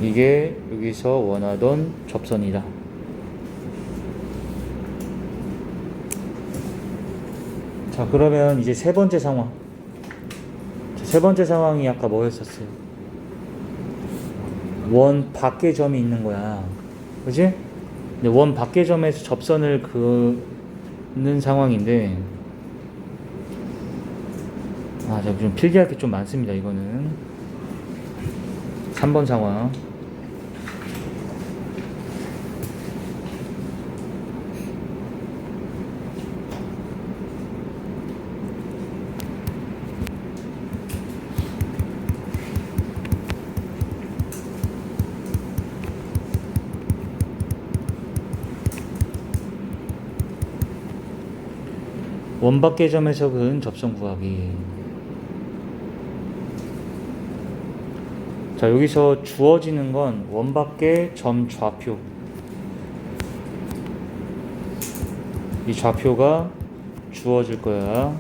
Speaker 1: 이게 여기서 원하던 접선이다. 자, 그러면 이제 세 번째 상황. 세 번째 상황이 아까 뭐였었어요? 원 밖의 점이 있는 거야. 그지? 근데 원 밖의 점에서 접선을 그는 상황인데, 제가 좀 필기할 게 좀 많습니다. 이거는 3번 상황. 원 밖의 점에서 그은 접선 구하기. 자, 여기서 주어지는 건 원 밖의 점 좌표. 이 좌표가 주어질 거야.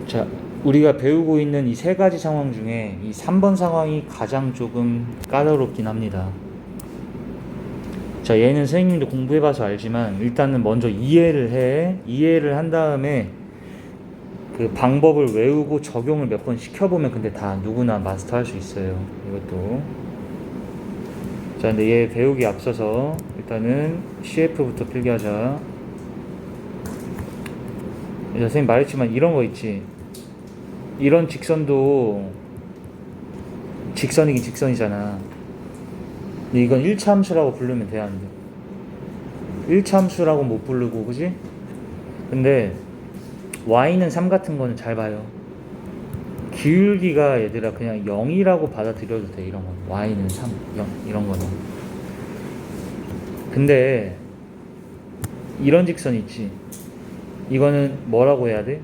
Speaker 1: 자, 우리가 배우고 있는 이 세 가지 상황 중에 이 3번 상황이 가장 조금 까다롭긴 합니다. 자, 얘는 선생님도 공부해봐서 알지만 일단은 먼저 이해를 해. 이해를 한 다음에 그 방법을 외우고 적용을 몇 번 시켜보면 근데 다 누구나 마스터할 수 있어요. 이것도. 자, 근데 얘 배우기 앞서서 일단은 CF부터 필기하자. 자, 선생님 말했지만 이런 거 있지. 이런 직선도 직선이긴 직선이잖아. 근데 이건 1차 함수라고 부르면 돼, 안 돼? 1차 함수라고 못 부르고, 그지? 근데 y는 3 같은 거는 잘 봐요. 기울기가 얘들아 그냥 0이라고 받아들여도 돼. 이런 건 y는 3, 0 이런 거는. 근데 이런 직선 있지. 이거는 뭐라고 해야 돼?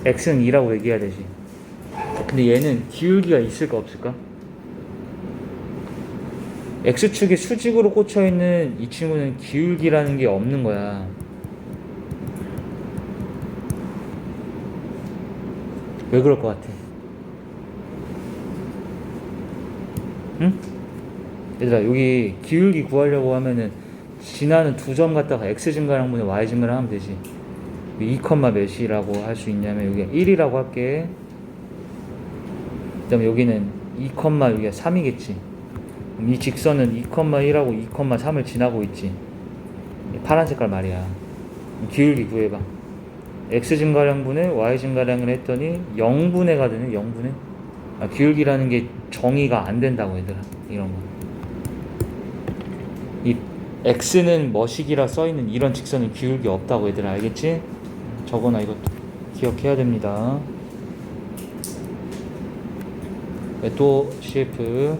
Speaker 1: x는 2라고 얘기해야 되지. 근데 얘는 기울기가 있을까 없을까? x축에 수직으로 꽂혀있는 이 친구는 기울기라는 게 없는 거야. 왜 그럴 것 같아? 응? 얘들아, 여기 기울기 구하려고 하면은 지나는 두 점 갖다가 x 증가량분의 y 증가량 하면 되지. 2, 몇이라고 할 수 있냐면 여기가 1이라고 할게. 그 다음에 여기는 2, 여기가 3이겠지. 이 직선은 2,1하고 2,3을 지나고 있지. 파란 색깔 말이야. 기울기 구해봐. x 증가량분의 y 증가량을 했더니 0분의가 되네. 0분의. 기울기라는 게 정의가 안 된다고 얘들아. 이런 거. 이 x는 뭐식이라 써있는 이런 직선은 기울기 없다고 얘들아. 알겠지? 저거나 이것도 기억해야 됩니다. 또 CF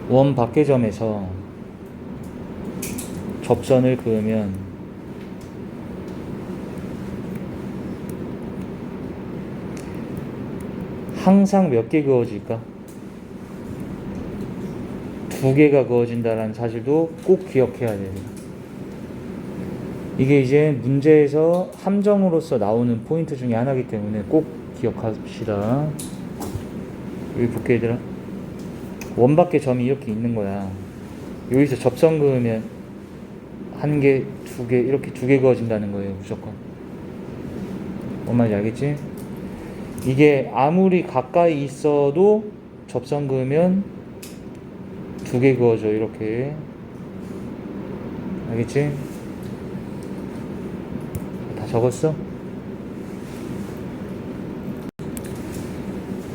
Speaker 1: 원 밖의 점에서 접선을 그으면 항상 몇 개 그어질까? 2개가 그어진다는 사실도 꼭 기억해야 돼요. 이게 이제 문제에서 함정으로서 나오는 포인트 중에 하나이기 때문에 꼭 기억합시다. 여기 볼게 얘들아. 원 밖의 점이 이렇게 있는 거야. 여기서 접선 그으면 1개, 2개 이렇게 2개 그어진다는 거예요. 무조건. 뭔 말인지 알겠지? 이게 아무리 가까이 있어도 접선 그으면 2개 그어져. 이렇게. 알겠지? 다 적었어?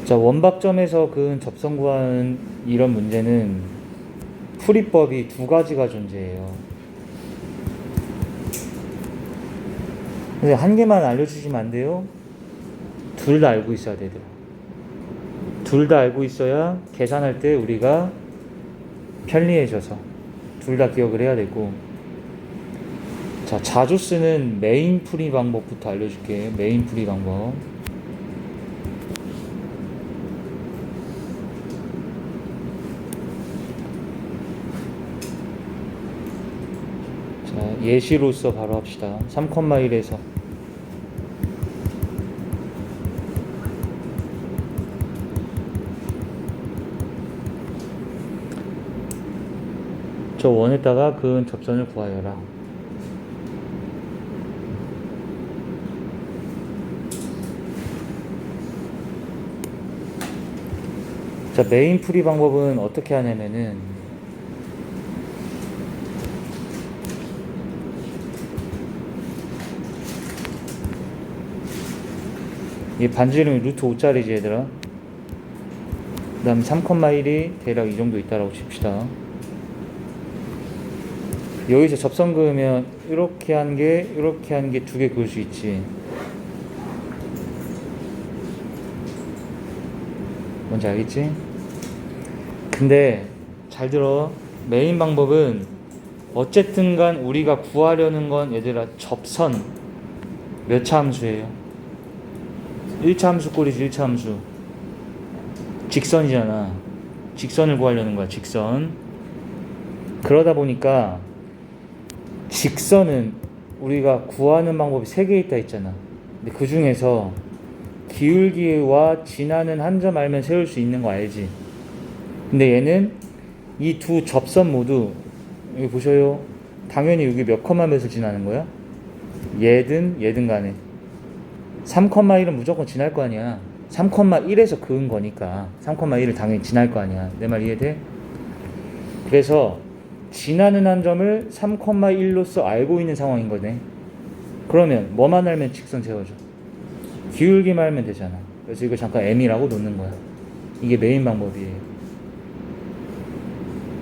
Speaker 1: 자, 원박점에서 그은 접선 구하는 이런 문제는 풀이법이 2가지가 존재해요. 근데 한 개만 알려주시면 안 돼요? 둘 다 알고 있어야 되더라. 둘 다 알고 있어야 계산할 때 우리가 편리해져서 둘 다 기억을 해야 되고. 자, 자주 쓰는 메인 풀이 방법부터 알려줄게. 메인 풀이 방법. 예시로서 바로 합시다. 3,1에서 저 원에다가 그은 접선을 구하여라. 자, 메인 풀이 방법은 어떻게 하냐면은 이 반지름이 루트 5짜리지 얘들아. 그 다음 3,1이 대략 이 정도 있다라고 칩시다. 여기서 접선 그으면 이렇게 한 개, 이렇게 한 개 두 개 그을 수 있지. 뭔지 알겠지? 근데 잘 들어. 메인 방법은 어쨌든 간 우리가 구하려는 건 얘들아 접선 몇 차 함수예요? 1차 함수 꼴이지. 1차 함수 직선이잖아. 직선을 구하려는 거야. 직선. 그러다 보니까 직선은 우리가 구하는 방법이 3개 있다 했잖아. 근데 그 중에서 기울기와 지나는 한 점 알면 세울 수 있는 거 알지? 근데 얘는 이 두 접선 모두 여기 보셔요. 당연히 여기 몇 컴마 몇을 지나는 거야? 얘든 간에 3,1은 무조건 지날 거 아니야. 3,1에서 그은 거니까 3,1을 당연히 지날 거 아니야. 내 말 이해돼? 그래서 지나는 한 점을 3,1로서 알고 있는 상황인 거네. 그러면 뭐만 알면 직선 세워줘? 기울기만 알면 되잖아. 그래서 이거 잠깐 m이라고 놓는 거야. 이게 메인 방법이에요.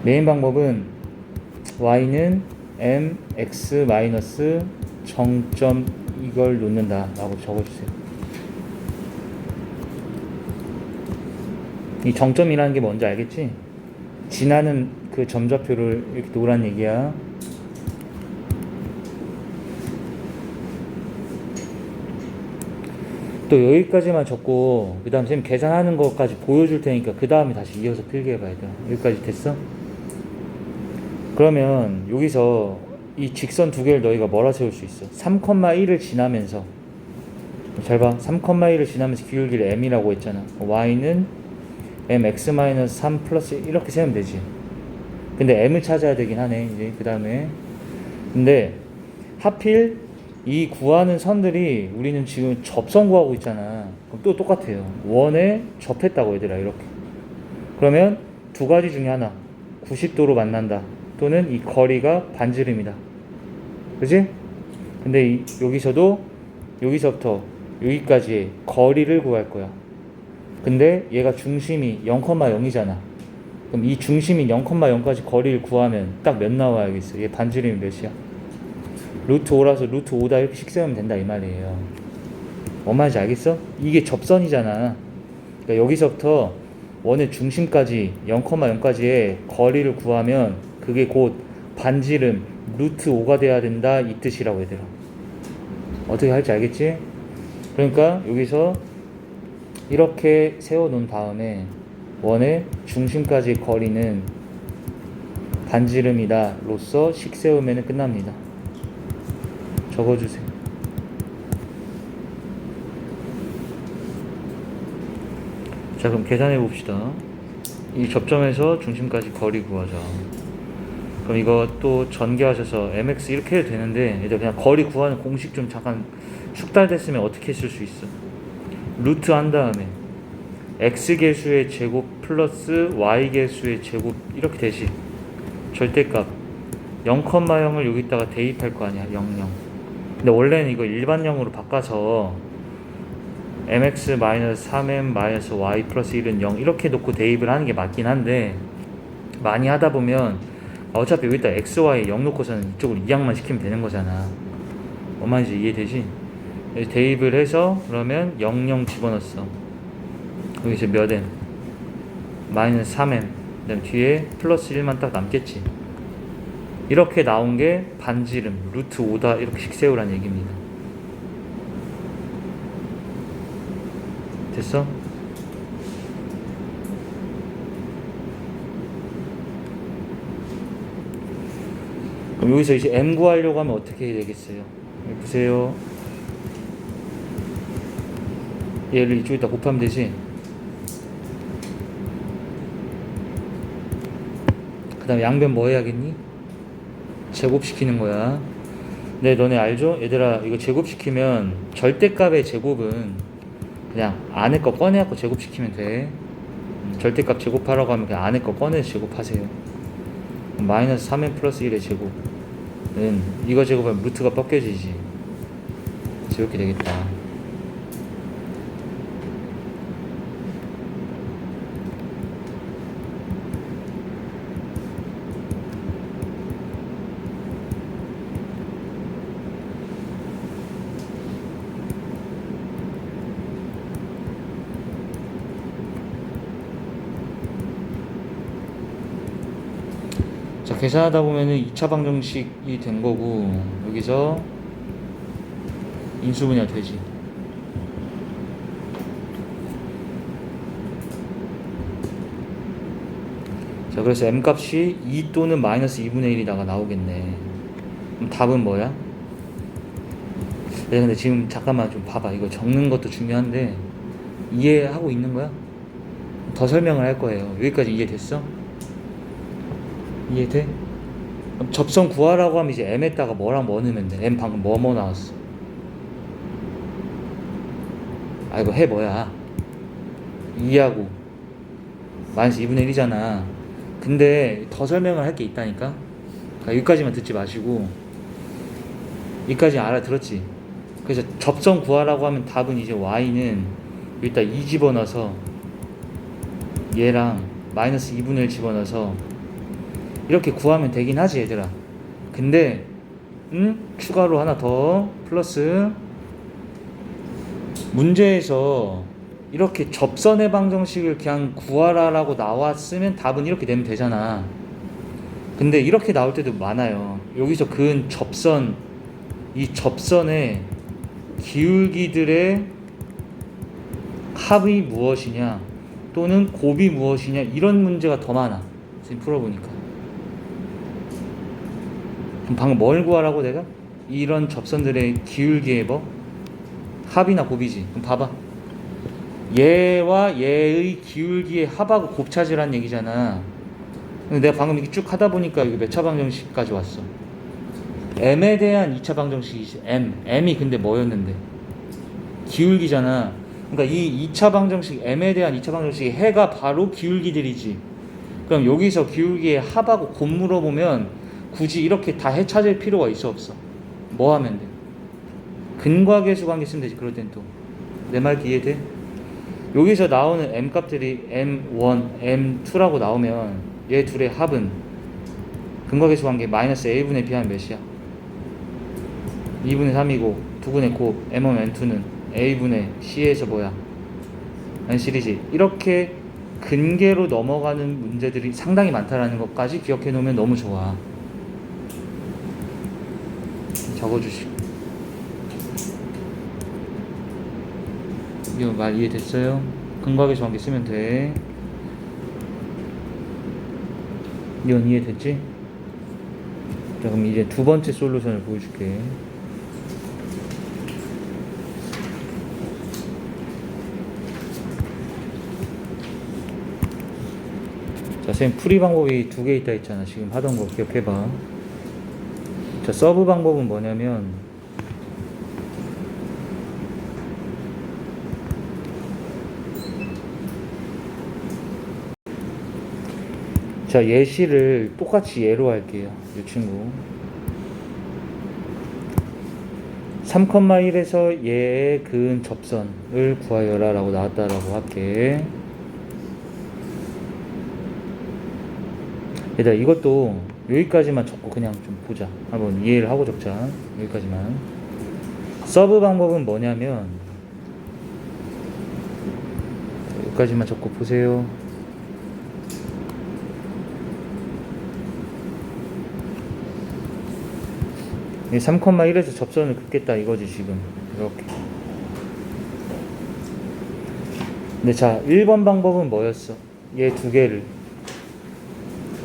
Speaker 1: 메인 방법은 y는 mx 마이너스 정점 이걸 놓는다 라고 적어주세요. 이 정점이라는 게 뭔지 알겠지? 지나는 그 점좌표를 이렇게 놓으란 얘기야. 또 여기까지만 적고 그 다음 쌤 계산하는 것까지 보여줄 테니까 그 다음에 다시 이어서 필기해봐야 돼. 여기까지 됐어? 그러면 여기서 이 직선 두 개를 너희가 뭐라 세울 수 있어? 3,1을 지나면서 잘 봐. 3,1을 지나면서 기울기를 m이라고 했잖아. y는 mx-3 플러스 이렇게 세우면 되지. 근데 m을 찾아야 되긴 하네. 이제 그 다음에 근데 하필 이 구하는 선들이 우리는 지금 접선 구하고 있잖아. 그럼 또 똑같아요. 원에 접했다고 얘들아. 이렇게. 그러면 두 가지 중에 하나 90도로 만난다. 또는 이 거리가 반지름이다. 그치? 근데 여기서부터 여기까지의 거리를 구할 거야. 근데 얘가 중심이 0,0이잖아. 그럼 이 중심이 0,0까지 거리를 구하면 딱 몇 나와야겠어? 얘 반지름이 몇이야? 루트 5라서 루트 5다 이렇게 식세우면 된다 이 말이에요. 뭔 말인지 알겠어? 이게 접선이잖아. 그러니까 여기서부터 원의 중심까지 0,0까지의 거리를 구하면 그게 곧 반지름 루트 5가 돼야 된다 이 뜻이라고 얘들아. 어떻게 할지 알겠지? 그러니까 여기서 이렇게 세워놓은 다음에 원의 중심까지 거리는 반지름이다 로써 식 세우면 끝납니다. 적어주세요. 자, 그럼 계산해 봅시다. 이 접점에서 중심까지 거리 구하자. 그럼 이거 또 전개하셔서 mx 이렇게 해도 되는데 이제 그냥 거리 구하는 공식 좀 잠깐 숙달됐으면 어떻게 쓸 수 있어? 루트 한 다음에 x개수의 제곱 플러스 y개수의 제곱 이렇게 되지. 절대값 0,0을 여기다가 대입할 거 아니야. 0, 0. 근데 원래는 이거 일반형으로 바꿔서 mx-3m-y 플러스 1은 0 이렇게 놓고 대입을 하는 게 맞긴 한데 많이 하다 보면 어차피 여기다 x, y 0 놓고서는 이쪽으로 이항만 시키면 되는 거잖아. 뭔 말인지 이해되지? 대입을 해서 그러면 0, 0 집어넣었어. 여기서 몇 m? 마이너스 3m. 그 다음 뒤에 플러스 1만 딱 남겠지. 이렇게 나온 게 반지름 루트 5다 이렇게 식 세우란 얘기입니다. 됐어? 그럼 여기서 이제 m 구하려고 하면 어떻게 해야 되겠어요? 여기 보세요. 얘를 이쪽에다 곱하면 되지. 그 다음에 양변 뭐 해야겠니? 제곱시키는 거야. 근데 너네 알죠? 얘들아, 이거 제곱시키면 절대값의 제곱은 그냥 안에 거 꺼내갖고 제곱시키면 돼. 절대값 제곱하라고 하면 그냥 안에 거 꺼내서 제곱하세요. 마이너스 3n 플러스 1의 제곱은 이거 제곱하면 루트가 벗겨지지. 이렇게 되겠다. 자, 계산하다 보면은 2차 방정식이 된 거고, 여기서 인수분해 되지. 자, 그래서 m 값이 2 또는 마이너스 2분의 1이다가 나오겠네. 그럼 답은 뭐야? 근데 지금 잠깐만 좀 봐봐. 이거 적는 것도 중요한데 이해하고 있는 거야? 더 설명을 할 거예요. 여기까지 이해됐어? 이해돼? 그럼 접선 구하라고 하면 이제 m에다가 뭐랑 뭐 넣으면 돼? m 방금 뭐 나왔어? 아, 이거 해 뭐야? 2하고 마이너스 2분의 1이잖아. 근데 더 설명을 할 게 있다니까? 그러니까 여기까지만 듣지 마시고, 여기까지 알아들었지? 그래서 접선 구하라고 하면 답은 이제 y는 여기다 2 집어넣어서 얘랑 마이너스 2분의 1 집어넣어서 이렇게 구하면 되긴 하지, 얘들아. 근데 추가로 하나 더 플러스, 문제에서 이렇게 접선의 방정식을 그냥 구하라라고 나왔으면 답은 이렇게 되면 되잖아. 근데 이렇게 나올 때도 많아요. 여기서 그은 접선, 이 접선의 기울기들의 합이 무엇이냐 또는 곱이 무엇이냐, 이런 문제가 더 많아. 지금 풀어보니까. 그럼 방금 뭘 구하라고 내가? 이런 접선들의 기울기의 뭐? 합이나 곱이지. 그럼 봐봐. 얘와 얘의 기울기의 합하고 곱 찾으란 얘기잖아. 근데 내가 방금 이렇게 쭉 하다 보니까 이게 몇 차 방정식까지 왔어? m에 대한 2차 방정식이지. m이 근데 뭐였는데? 기울기잖아. 그러니까 이 2차 방정식, m에 대한 2차 방정식의 해가 바로 기울기들이지. 그럼 여기서 기울기의 합하고 곱 물어보면 굳이 이렇게 다 해 찾을 필요가 있어 없어? 뭐 하면 돼? 근과 계수 관계 쓰면 되지. 그럴 땐 또 내 말 이해돼? 여기서 나오는 m 값들이 m1, m2라고 나오면 얘 둘의 합은 근과 계수 관계 마이너스 a분의 b하면 몇이야? 2분의 3이고 2분의 곱 m1, m2는 a분의 c에서 뭐야? nC이지. 이렇게 근계로 넘어가는 문제들이 상당히 많다라는 것까지 기억해 놓으면 너무 좋아. 적어주시고. 이거 말 이해됐어요? 근과 계수 관계 쓰면 돼. 이건 이해됐지? 자, 그럼 이제 두 번째 솔루션을 보여줄게. 자, 선생님 풀이 방법이 두 개 있다 했잖아. 지금 하던 거 기억해봐. 자, 서브 방법은 뭐냐면, 자, 예시를 똑같이 예로 할게요. 이 친구 3,1에서 얘의 근은 접선을 구하여라 라고 나왔다라고 할게. 얘들아, 이것도 여기까지만 적고 그냥 좀 보자. 한번 이해를 하고 적자. 여기까지만. 서브 방법은 뭐냐면, 여기까지만 적고 보세요. 3,1에서 접선을 긋겠다 이거지 지금. 이렇게. 근데 자, 1번 방법은 뭐였어? 얘 두 개를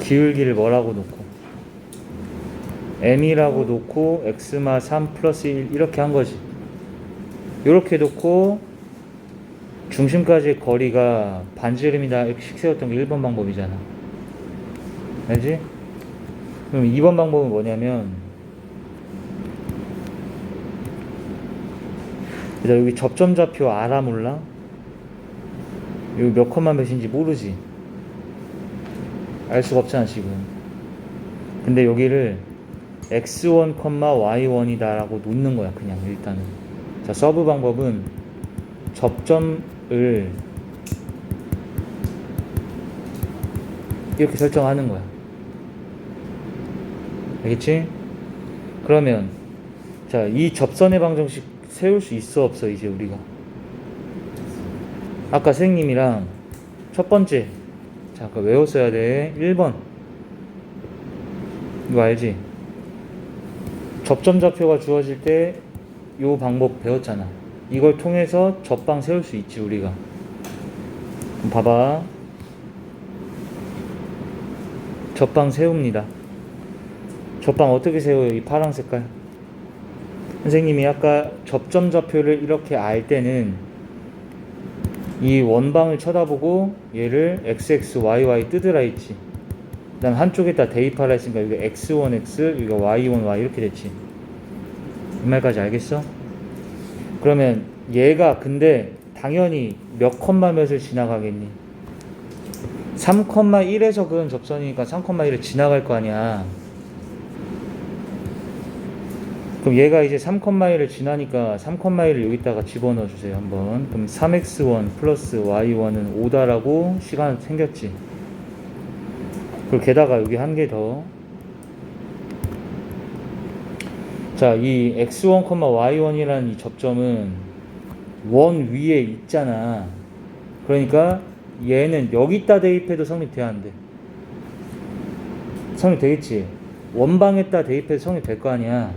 Speaker 1: 기울기를 뭐라고 놓고 m이라고 놓고 x마 3 플러스 1 이렇게 한 거지. 이렇게 놓고 중심까지의 거리가 반지름이다 이렇게 식 세웠던 게 1번 방법이잖아. 알지? 그럼 2번 방법은 뭐냐면 여기 접점좌표 알아 몰라? 여기 몇 컴마 몇인지 모르지? 알 수가 없잖아 지금. 근데 여기를 x1, y1이다 라고 놓는 거야 그냥 일단은. 자, 서브 방법은 접점을 이렇게 설정하는 거야. 알겠지? 그러면 자, 이 접선의 방정식 세울 수 있어 없어 이제 우리가? 아까 선생님이랑 첫 번째 자, 아까 외웠어야 돼. 1번 이거 알지? 접점좌표가 주어질 때 요 방법 배웠잖아. 이걸 통해서 접방 세울 수 있지 우리가. 그럼 봐봐. 접방 세웁니다. 접방 어떻게 세워요? 이 파란 색깔. 선생님이 아까 접점좌표를 이렇게 알 때는 이 원방을 쳐다보고 얘를 xxyy 뜨더라 했지. 그 다음 한쪽에다 대입하라 했으니까 여기 x1x 이거 y1y 이렇게 됐지. 이 말까지 알겠어? 그러면 얘가 근데 당연히 몇 컴마 몇을 지나가겠니? 3,1에서 그은 접선이니까 3,1을 지나갈 거 아니야. 그럼 얘가 이제 3,1을 지나니까 3,1을 여기다가 집어넣어 주세요 한번. 그럼 3x1 플러스 y1은 5다라고 시간 생겼지. 그리고 게다가 여기 한 개 더. 자, 이 x1, y1이라는 이 접점은 원 위에 있잖아. 그러니까 얘는 여기다 대입해도 성립돼야 한대. 성립되겠지. 원방에다 대입해도 성립될 거 아니야.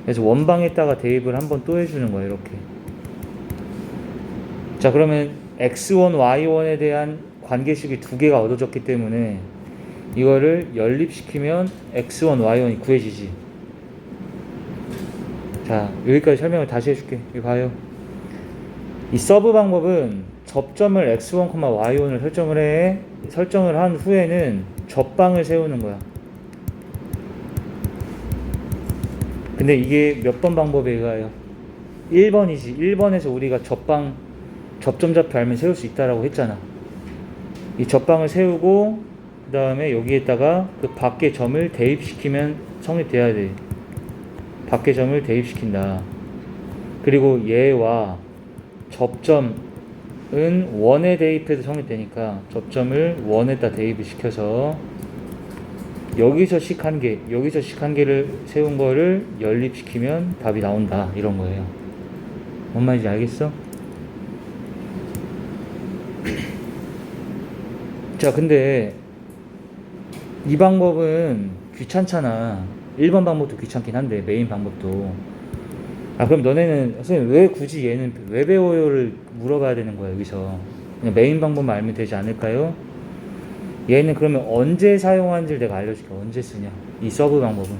Speaker 1: 그래서 원방에다가 대입을 한번 또 해주는 거야 이렇게. 자, 그러면 x1, y1에 대한 관계식이 두 개가 얻어졌기 때문에 이거를 연립시키면 x1, y1이 구해지지. 자, 여기까지 설명을 다시 해줄게. 이거 봐요. 이 서브 방법은 접점을 x1, y1을 설정을 해. 설정을 한 후에는 접방을 세우는 거야. 근데 이게 몇 번 방법에 의하여? 1번이지. 1번에서 우리가 접점좌표 알면 세울 수 있다라고 했잖아. 이 접방을 세우고 그 다음에 여기에다가 그 밖의 점을 대입시키면 성립돼야 돼. 밖의 점을 대입시킨다. 그리고 얘와 접점은 원에 대입해도 성립되니까 접점을 원에다 대입을 시켜서 여기서 식 한 개, 여기서 식 한 개를 세운 거를 연립시키면 답이 나온다. 이런 거예요. 뭔 말인지 알겠어? 자, 근데 이 방법은 귀찮잖아. 1번 방법도 귀찮긴 한데 메인 방법도. 아, 그럼 너네는 선생님 왜 굳이 얘는 왜 배워요를 물어봐야 되는 거야 여기서. 그냥 메인 방법만 알면 되지 않을까요? 얘는 그러면 언제 사용하는지를 내가 알려줄게. 언제 쓰냐 이 서브 방법은.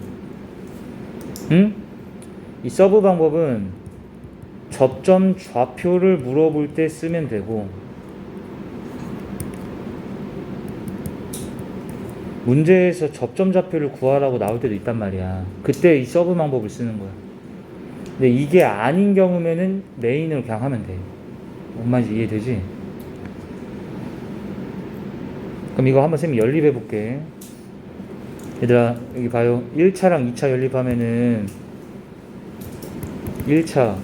Speaker 1: 응? 이 서브 방법은 접점 좌표를 물어볼 때 쓰면 되고, 문제에서 접점 좌표를 구하라고 나올 때도 있단 말이야. 그때 이 서브 방법을 쓰는 거야. 근데 이게 아닌 경우면은 메인으로 그냥 하면 돼. 뭔 말인지 이해되지? 그럼 이거 한번 쌤이 연립해 볼게. 얘들아 여기 봐요. 1차랑 2차 연립하면은 1차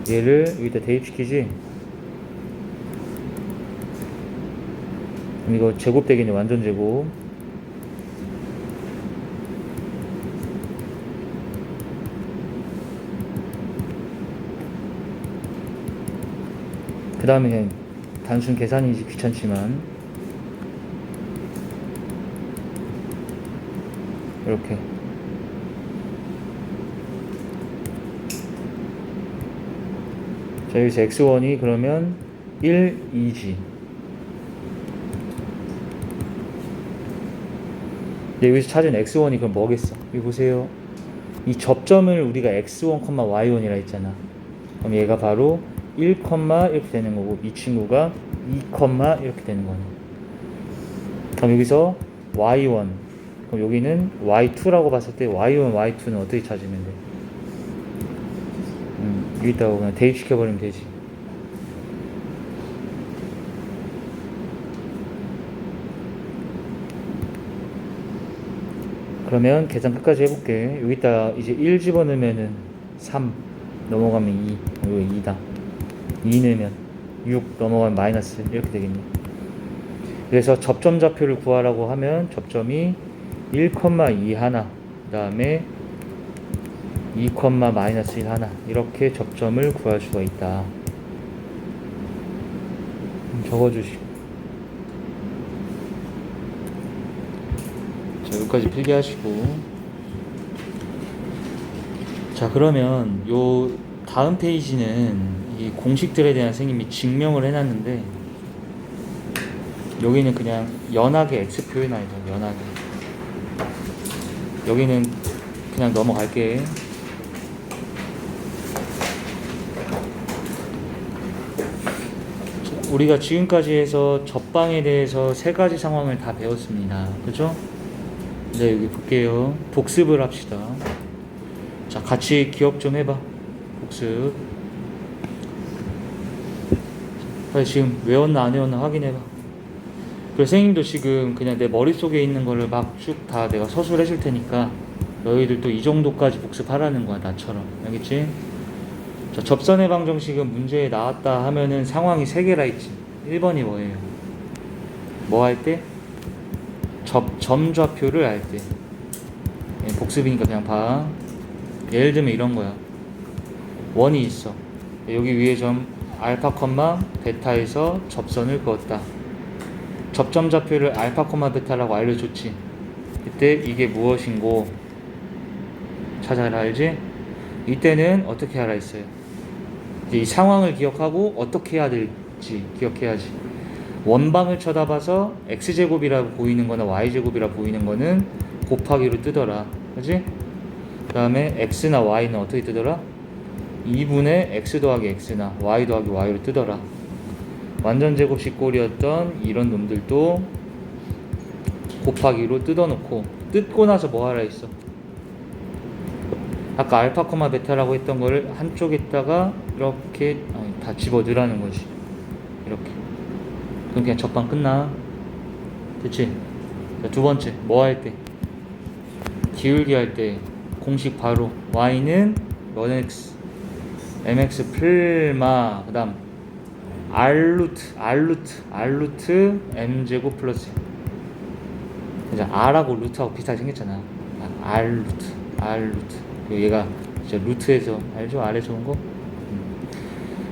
Speaker 1: 얘를 여기다 대입시키지. 그럼 이거 제곱 되겠네. 완전 제곱. 그 다음에 그냥 단순 계산이지 귀찮지만 이렇게. 자, 여기서 x1이 그러면 1, 2지. 근데 여기서 찾은 x1이 그럼 뭐겠어? 여기 보세요. 이 접점을 우리가 x1, y1이라 했잖아. 그럼 얘가 바로 1, 이렇게 되는 거고 이 친구가 2, 이렇게 되는 거네. 그럼 여기서 y1 그럼 여기는 y2라고 봤을 때 y1, y2는 어떻게 찾으면 돼? 여기다가 그냥 대입시켜버리면 되지. 그러면 계산 끝까지 해볼게. 여기다 이제 1 집어넣으면은 3 넘어가면 2 여기 2다 2 넣으면 6 넘어가면 마이너스 이렇게 되겠네. 그래서 접점 좌표를 구하라고 하면 접점이 1, 2 하나 그 다음에 2, 마이너스 1 하나 이렇게 접점을 구할 수가 있다. 적어주시고 자 여기까지 필기하시고 자 그러면 요 다음 페이지는 이 공식들에 대한 선생님이 증명을 해놨는데 여기는 그냥 연하게 x 표현하죠. 연하게 여기는 그냥 넘어갈게. 우리가 지금까지 해서 접방에 대해서 세 가지 상황을 다 배웠습니다. 그죠? 네, 여기 볼게요. 복습을 합시다. 자, 같이 기억 좀 해봐. 복습. 지금 외웠나 안 외웠나 확인해봐. 그래서 선생님도 지금 그냥 내 머릿속에 있는 거를 막 쭉 다 내가 서술해 줄 테니까 너희들도 이 정도까지 복습하라는 거야, 나처럼. 알겠지? 자, 접선의 방정식은 문제에 나왔다 하면은 상황이 3개라 했지. 1번이 뭐예요? 뭐 할 때? 점좌표를 알 때. 복습이니까 그냥 봐. 예를 들면 이런 거야. 원이 있어. 여기 위에 점 알파, 베타에서 접선을 그었다. 접점 좌표를 알파, 베타라고 알려줬지. 그때 이게 무엇인고 찾아라 알지? 이때는 어떻게 하라 했어요? 이제 이 상황을 기억하고 어떻게 해야 될지 기억해야지. 원방을 쳐다봐서 x제곱이라고 보이는 거나 y제곱이라고 보이는 거는 곱하기로 뜨더라. 그지? 그 다음에 x나 y는 어떻게 뜨더라? 2분의 x 더하기 x나 y 더하기 y로 뜨더라. 완전제곱식 꼴이었던 이런 놈들도 곱하기로 뜯어놓고 뜯고 나서 뭐 하라 했어? 아까 알파, 베타라고 했던 거를 한쪽에다가 이렇게 다 집어넣으라는 거지. 이렇게. 그럼 그냥 접방 끝나. 됐지? 자, 두 번째 뭐 할 때? 기울기 할 때 공식 바로 y는 mx 플마 그 다음 r루트 m제곱 플러스 r하고 루트하고 비슷하게 생겼잖아. r루트 얘가 이제 루트에서 알죠? 아래서 온 거?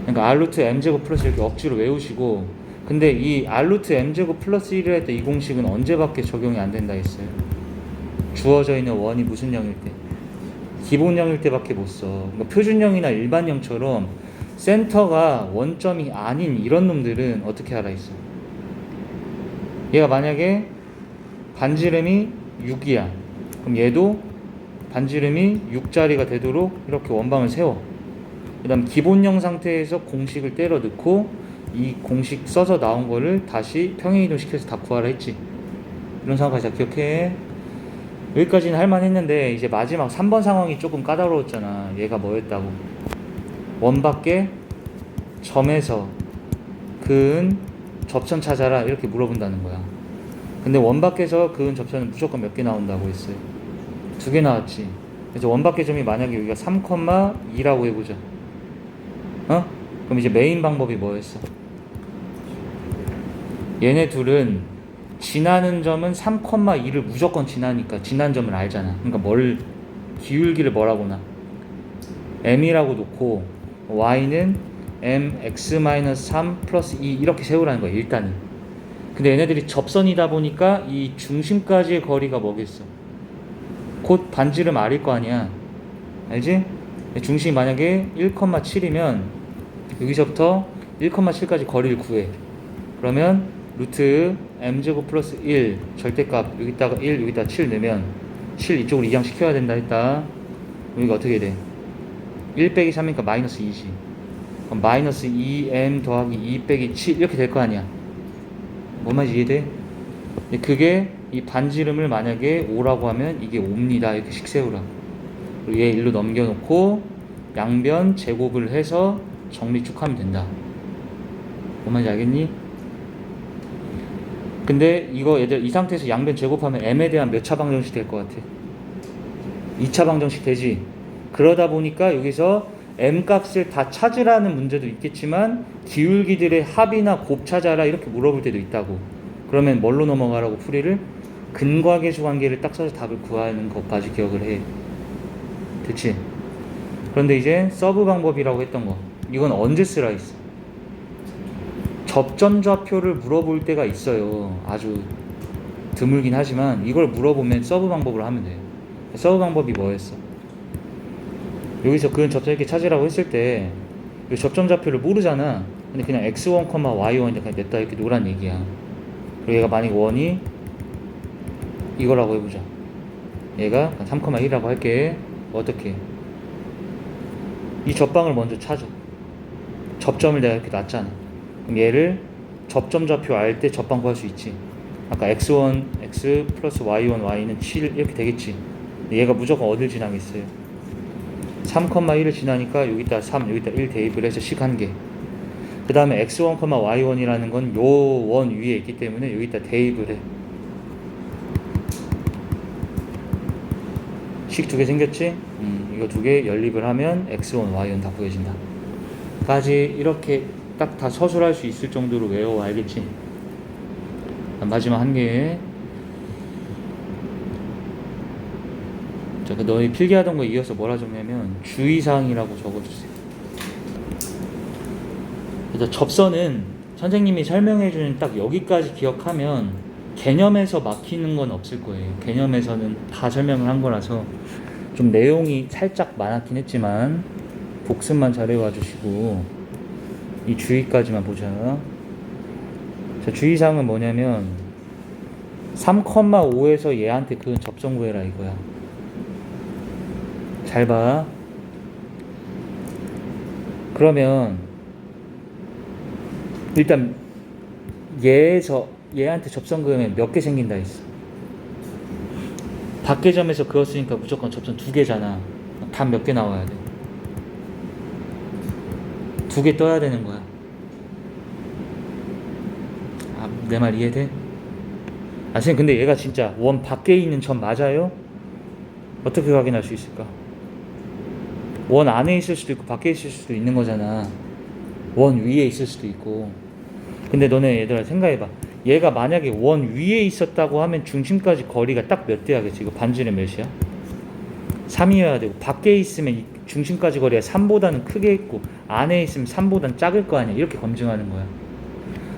Speaker 1: 그러니까 r루트 m제곱 플러스 이렇게 억지로 외우시고 근데 이 r루트 m제곱 플러스 1을 할 때 이 공식은 언제밖에 적용이 안 된다 했어요? 주어져 있는 원이 무슨 형일 때? 기본형일 때밖에 못 써. 그러니까 표준형이나 일반형처럼 센터가 원점이 아닌 이런 놈들은 어떻게 하라 했어? 얘가 만약에 반지름이 6이야. 그럼 얘도 반지름이 6짜리가 되도록 이렇게 원방을 세워. 그 다음 기본형 상태에서 공식을 때려 넣고 이 공식 써서 나온 거를 다시 평행이동 시켜서 다 구하라 했지. 이런 상황까지 다 기억해. 여기까지는 할만했는데 이제 마지막 3번 상황이 조금 까다로웠잖아. 얘가 뭐였다고? 원 밖에 점에서 그은 접선 찾아라 이렇게 물어본다는 거야. 근데 원 밖에서 그은 접선은 무조건 몇 개 나온다고 했어요? 2개 나왔지. 그래서 원 밖의 점이 만약에 여기가 3,2라고 해보자. 그럼 이제 메인 방법이 뭐였어? 얘네 둘은 지나는 점은 3,2를 무조건 지나니까 지난 점을 알잖아. 그러니까 기울기를 뭐라고 나? m이라고 놓고 y는 mx-3 플러스 2 이렇게 세우라는 거야 일단은. 근데 얘네들이 접선이다 보니까 이 중심까지의 거리가 뭐겠어? 곧 반지름 r일 거 아니야. 알지? 중심이 만약에 1,7이면 여기서부터 1,7까지 거리를 구해. 그러면 루트 m제곱 플러스 1 절대값 여기다가 1 여기다 7 넣으면 7 이쪽으로 이항시켜야 된다 했다. 여기가 어떻게 돼? 1 빼기 3이니까 마이너스 2지. 그럼 마이너스 2m 더하기 2 빼기 7 이렇게 될 거 아니야. 뭔 말인지 이해돼? 그게 이 반지름을 만약에 5라고 하면 이게 5입니다. 이렇게 식 세우라. 그리고 얘 1로 넘겨놓고 양변 제곱을 해서 정리 쭉 하면 된다. 뭔 말인지 알겠니? 근데 이거 얘들 이 상태에서 양변 제곱하면 m에 대한 몇 차 방정식 될 것 같아? 2차 방정식 되지. 그러다 보니까 여기서 m 값을 다 찾으라는 문제도 있겠지만 기울기들의 합이나 곱 찾아라 이렇게 물어볼 때도 있다고. 그러면 뭘로 넘어가라고 풀이를? 근과계수 관계를 딱 써서 답을 구하는 것까지 기억을 해. 됐지? 그런데 이제 서브 방법이라고 했던 거, 이건 언제 쓰라 했어? 접전좌표를 물어볼 때가 있어요. 아주 드물긴 하지만 이걸 물어보면 서브 방법으로 하면 돼요. 서브 방법이 뭐였어? 여기서 그은 접점 이렇게 찾으라고 했을 때 접점좌표를 모르잖아. 근데 그냥 x1, y1 그냥 냈다 이렇게 놓으란 얘기야. 그리고 얘가 만약 원이 이거라고 해보자. 얘가 3,1이라고 할게. 어떻게? 이 접방을 먼저 찾아. 접점을 내가 이렇게 놨잖아. 그럼 얘를 접점좌표 알 때 접방 구할 수 있지. 아까 x1, x 플러스 y1, y는 7 이렇게 되겠지. 얘가 무조건 어딜 지나겠어요? 3,1을 지나니까 여기다 3, 여기다 1 대입을 해서 식 한 개. 그 다음에 x1, y1이라는 건 요 원 위에 있기 때문에 여기다 대입을 해. 식 두 개 생겼지? 이거 두 개 연립을 하면 x1, y1 다 구해진다. 까지 이렇게 딱 다 서술할 수 있을 정도로 외워. 알겠지? 마지막 한 개. 자, 그 너희 필기하던 거 이어서 뭐라 적냐면 주의사항이라고 적어주세요. 그래서 접선은 선생님이 설명해주는 딱 여기까지 기억하면 개념에서 막히는 건 없을 거예요. 개념에서는 다 설명을 한 거라서 좀 내용이 살짝 많았긴 했지만 복습만 잘해와 주시고 이 주의까지만 보자. 자, 주의사항은 뭐냐면 3,5에서 얘한테 그 접선 구해라 이거야. 잘 봐. 그러면 일단 얘한테 접선 그으면 몇 개 생긴다 했어. 밖의 점에서 그었으니까 무조건 접선 2개잖아. 답 몇 개 나와야 돼? 2개 떠야 되는 거야. 아, 내 말 이해돼? 아, 선생님 근데 얘가 진짜 원 밖에 있는 점 맞아요? 어떻게 확인할 수 있을까? 원 안에 있을 수도 있고 밖에 있을 수도 있는 거잖아. 원 위에 있을 수도 있고. 근데 너네 얘들아 생각해봐. 얘가 만약에 원 위에 있었다고 하면 중심까지 거리가 딱 몇 대야겠지? 이거 반지름 몇이야? 3이어야 되고 밖에 있으면 중심까지 거리가 3보다는 크게 있고 안에 있으면 3보다는 작을 거 아니야. 이렇게 검증하는 거야.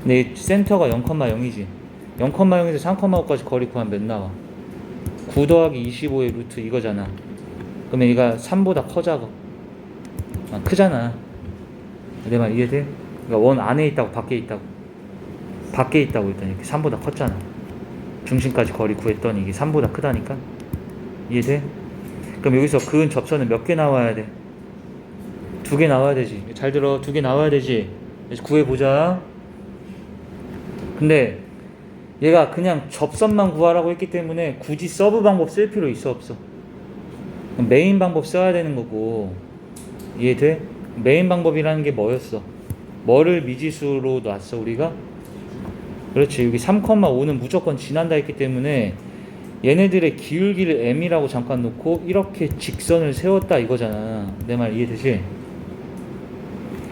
Speaker 1: 근데 센터가 0,0이지. 0,0에서 3,5까지 거리 구하면 몇 나와? 9 더하기 25의 루트 이거잖아. 그러면 얘가 3보다 커작아. 크잖아. 내 말 이해돼? 그러니까 원 안에 있다고 밖에 있다고. 밖에 있다고 일단 이렇게 3보다 컸잖아. 중심까지 거리 구했더니 이게 3보다 크다니까. 이해돼? 그럼 여기서 그은 접선은 몇 개 나와야 돼? 2개 나와야 되지. 잘 들어. 2개 나와야 되지. 그래서 구해보자. 근데 얘가 그냥 접선만 구하라고 했기 때문에 굳이 서브 방법 쓸 필요 있어 없어? 메인 방법 써야 되는 거고. 이해돼? 메인 방법이라는 게 뭐였어? 뭐를 미지수로 놨어 우리가? 그렇지. 여기 3,5는 무조건 지난다 했기 때문에 얘네들의 기울기를 m이라고 잠깐 놓고 이렇게 직선을 세웠다 이거잖아. 내 말 이해되지?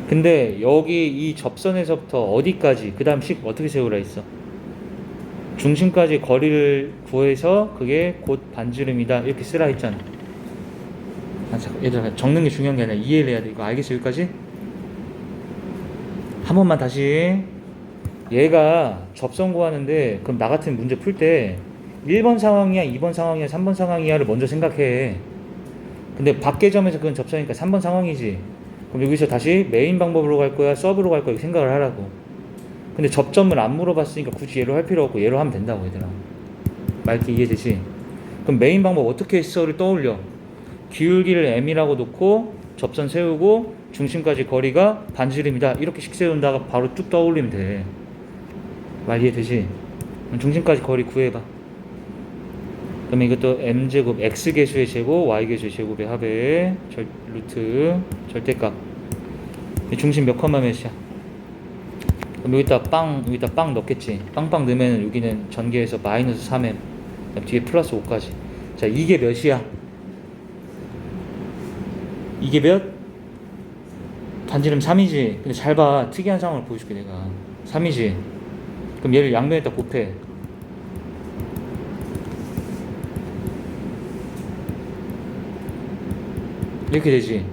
Speaker 1: 근데 여기 이 접선에서부터 어디까지 그 다음 식 어떻게 세우라 했어? 중심까지 거리를 구해서 그게 곧 반지름이다 이렇게 쓰라 했잖아. 얘들아 적는 게 중요한 게 아니라 이해를 해야 돼. 이거 알겠어? 여기까지? 한 번만 다시. 얘가 접선 구하는데 그럼 나 같은 문제 풀 때 1번 상황이야 2번 상황이야 3번 상황이야를 먼저 생각해. 근데 밖의 점에서 그건 접선이니까 3번 상황이지. 그럼 여기서 다시 메인 방법으로 갈 거야 서브로 갈 거야 생각을 하라고. 근데 접점을 안 물어봤으니까 굳이 얘로 할 필요 없고 얘로 하면 된다고 얘들아. 말게 이해되지? 그럼 메인 방법 어떻게 했어를 떠올려. 기울기를 m이라고 놓고 접선 세우고 중심까지 거리가 반지름이다 이렇게 식 세운다가 바로 뚝 떠올리면 돼. 말 이해되지? 중심까지 거리 구해봐. 그러면 이것도 m제곱 x계수의 제곱 y계수의 제곱의 합의 루트 절대값. 중심 몇 컴마 몇이야? 그럼 여기다 빵 넣겠지. 빵빵 넣으면 여기는 전개해서 마이너스 3m 뒤에 플러스 5까지. 자, 이게 몇이야? 이게 몇? 반지름 3이지. 근데 잘 봐. 특이한 상황을 보여줄게 내가. 3이지. 그럼 얘를 양면에다 곱해. 이렇게 되지.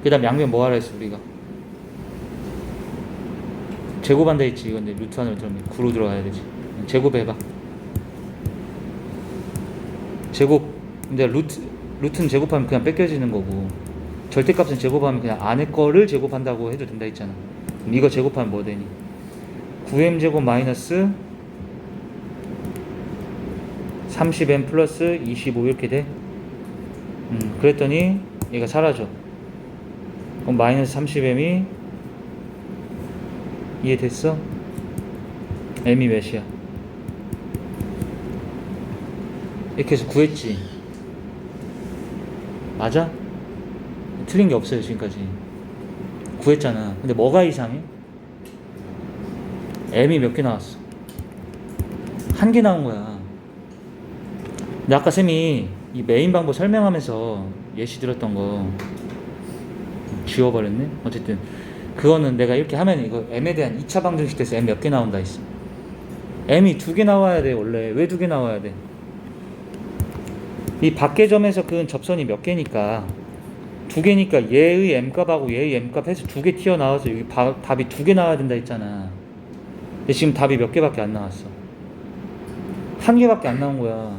Speaker 1: 그 다음 양면 뭐 하라 했어 우리가? 제곱한다 했지. 이건데 루트 안으로 들어가면 9로 들어가야 되지. 제곱해봐. 제곱. 근데 루트는 제곱하면 그냥 뺏겨지는 거고 절대값은 제곱하면 그냥 안에 거를 제곱한다고 해도 된다 했잖아. 그럼 이거 제곱하면 뭐 되니? 9m 제곱 마이너스 30m 플러스 25 이렇게 돼. 그랬더니 얘가 사라져. 그럼 마이너스 30m이 이해됐어? m이 몇이야? 이렇게 해서 구했지. 맞아? 틀린 게 없어요 지금까지. 구했잖아. 근데 뭐가 이상해? m이 몇 개 나왔어? 한 개 나온 거야. 근데 아까 쌤이 이 메인 방법 설명하면서 예시 들었던 거 지워버렸네? 어쨌든 그거는 내가 이렇게 하면 이거 m에 대한 2차 방정식 돼서 m 몇 개 나온다 했어. m이 2개 나와야 돼 원래. 왜 2개 나와야 돼? 이 밖의 점에서 그은 접선이 몇 개니까 2개니까 얘의 m값하고 얘의 m값 해서 2개 튀어나와서 여기 답이 2개 나와야 된다 했잖아. 근데 지금 답이 몇 개밖에 안 나왔어. 한 개밖에 안 나온 거야.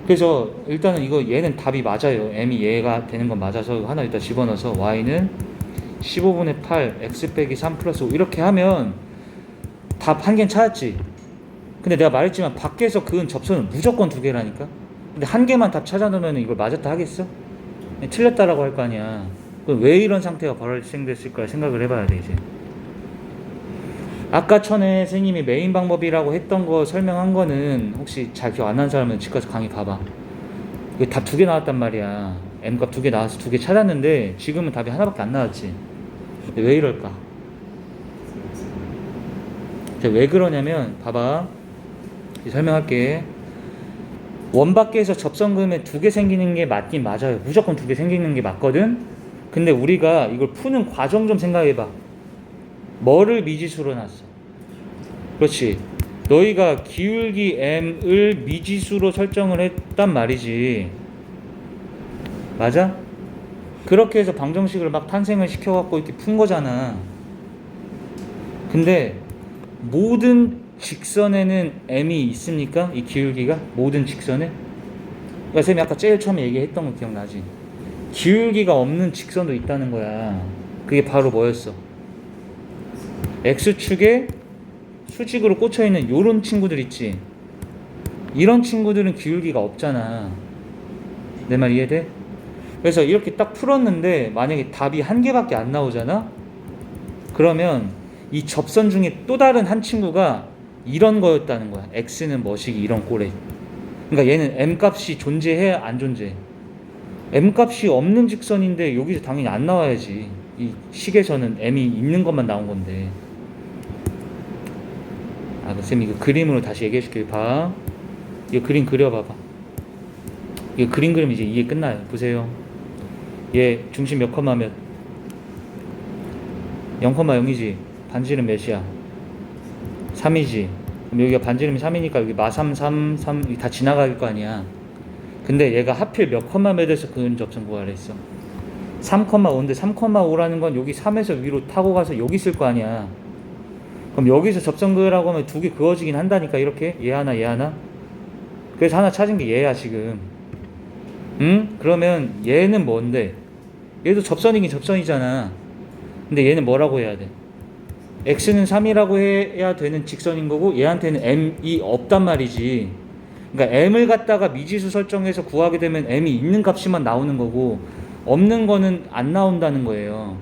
Speaker 1: 그래서 일단은 이거 얘는 답이 맞아요. m이 얘가 되는 건 맞아서 하나 일단 집어넣어서 y는 15분의 8 x 빼기 3 플러스 5 이렇게 하면 답 한 개는 찾았지. 근데 내가 말했지만 밖에서 그은 접선은 무조건 2개라니까. 근데 한 개만 답 찾아놓으면 이걸 맞았다 하겠어? 틀렸다라고 할 거 아니야. 그럼 왜 이런 상태가 발생됐을까 생각을 해봐야 돼 이제. 아까 전에 선생님이 메인 방법이라고 했던 거 설명한 거는 혹시 잘 기억 안 나는 사람은 집 가서 강의 봐봐. 이거 답 2개 나왔단 말이야. m값 2개 나와서 2개 찾았는데 지금은 답이 하나밖에 안 나왔지. 근데 왜 이럴까? 왜 그러냐면 봐봐. 설명할게. 원 밖에서 접선 그음에 2개 생기는 게 맞긴 맞아요. 무조건 2개 생기는 게 맞거든. 근데 우리가 이걸 푸는 과정 좀 생각해봐. 뭐를 미지수로 놨어? 그렇지. 너희가 기울기 m을 미지수로 설정을 했단 말이지. 맞아? 그렇게 해서 방정식을 막 탄생을 시켜갖고 이렇게 푼 거잖아. 근데 모든 직선에는 m이 있습니까? 이 기울기가? 모든 직선에? 그러니까 쌤이 아까 제일 처음에 얘기했던 거 기억나지? 기울기가 없는 직선도 있다는 거야. 그게 바로 뭐였어? X축에 수직으로 꽂혀있는 요런 친구들 있지. 이런 친구들은 기울기가 없잖아. 내 말 이해돼? 그래서 이렇게 딱 풀었는데 만약에 답이 한 개밖에 안 나오잖아? 그러면 이 접선 중에 또 다른 한 친구가 이런 거였다는 거야. X는 뭐시기 이런 꼴에. 그러니까 얘는 m값이 존재해 안 존재해? m값이 없는 직선인데 여기서 당연히 안 나와야지. 이 식에서는 m이 있는 것만 나온 건데. 쌤 이거 그림으로 다시 얘기해 줄게. 봐. 이거 그림 그려봐봐. 이거 그림 그리면 이제 이해 끝나요. 보세요. 얘 중심 몇 컴마 몇? 0,0이지. 반지름 몇이야? 3이지. 그럼 여기가 반지름이 3이니까 여기 마3, 3, 3 다 지나갈 거 아니야. 근데 얘가 하필 몇 컴마 몇에서 그은 접선 구하라 했어. 3,5인데 3,5라는 건 여기 3에서 위로 타고 가서 여기 있을 거 아니야. 그럼 여기서 접선 그으라고 하면 2개 그어지긴 한다니까. 이렇게 얘 하나 얘 하나. 그래서 하나 찾은 게 얘야 지금. 응? 그러면 얘는 뭔데? 얘도 접선이긴 접선이잖아. 근데 얘는 뭐라고 해야 돼? x는 3이라고 해야 되는 직선인 거고 얘한테는 m이 없단 말이지. 그러니까 m을 갖다가 미지수 설정해서 구하게 되면 m이 있는 값이만 나오는 거고 없는 거는 안 나온다는 거예요.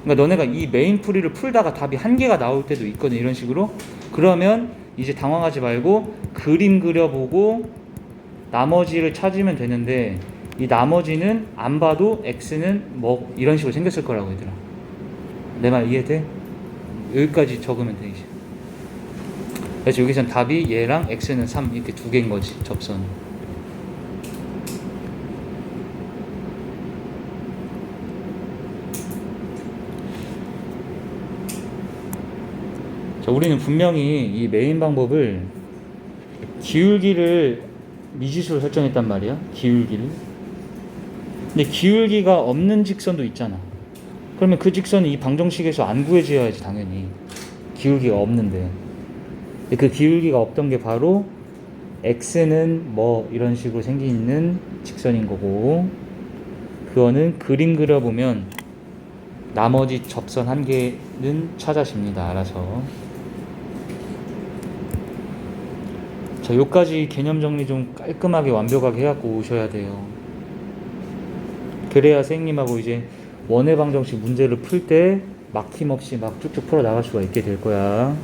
Speaker 1: 그러니까 너네가 이 메인 풀이를 풀다가 답이 한 개가 나올 때도 있거든, 이런 식으로. 그러면 이제 당황하지 말고 그림 그려보고 나머지를 찾으면 되는데, 이 나머지는 안 봐도 x는 뭐 이런 식으로 생겼을 거라고 얘들아. 내 말 이해돼? 여기까지 적으면 돼 이제. 그래서 여기선 답이 얘랑 x는 3 이렇게 두 개인 거지, 접선. 자, 우리는 분명히 이 메인 방법을 기울기를 미지수로 설정했단 말이야. 기울기를. 근데 기울기가 없는 직선도 있잖아. 그러면 그 직선은 이 방정식에서 안 구해져야지 당연히. 기울기가 없는데. 그 기울기가 없던 게 바로 x는 뭐 이런 식으로 생기는 직선인 거고, 그거는 그림 그려보면 나머지 접선 한 개는 찾아집니다. 알아서. 자, 요까지 개념 정리 좀 깔끔하게 완벽하게 해갖고 오셔야 돼요. 그래야 선생님하고 이제 원의 방정식 문제를 풀 때 막힘없이 막 쭉쭉 풀어 나갈 수가 있게 될 거야.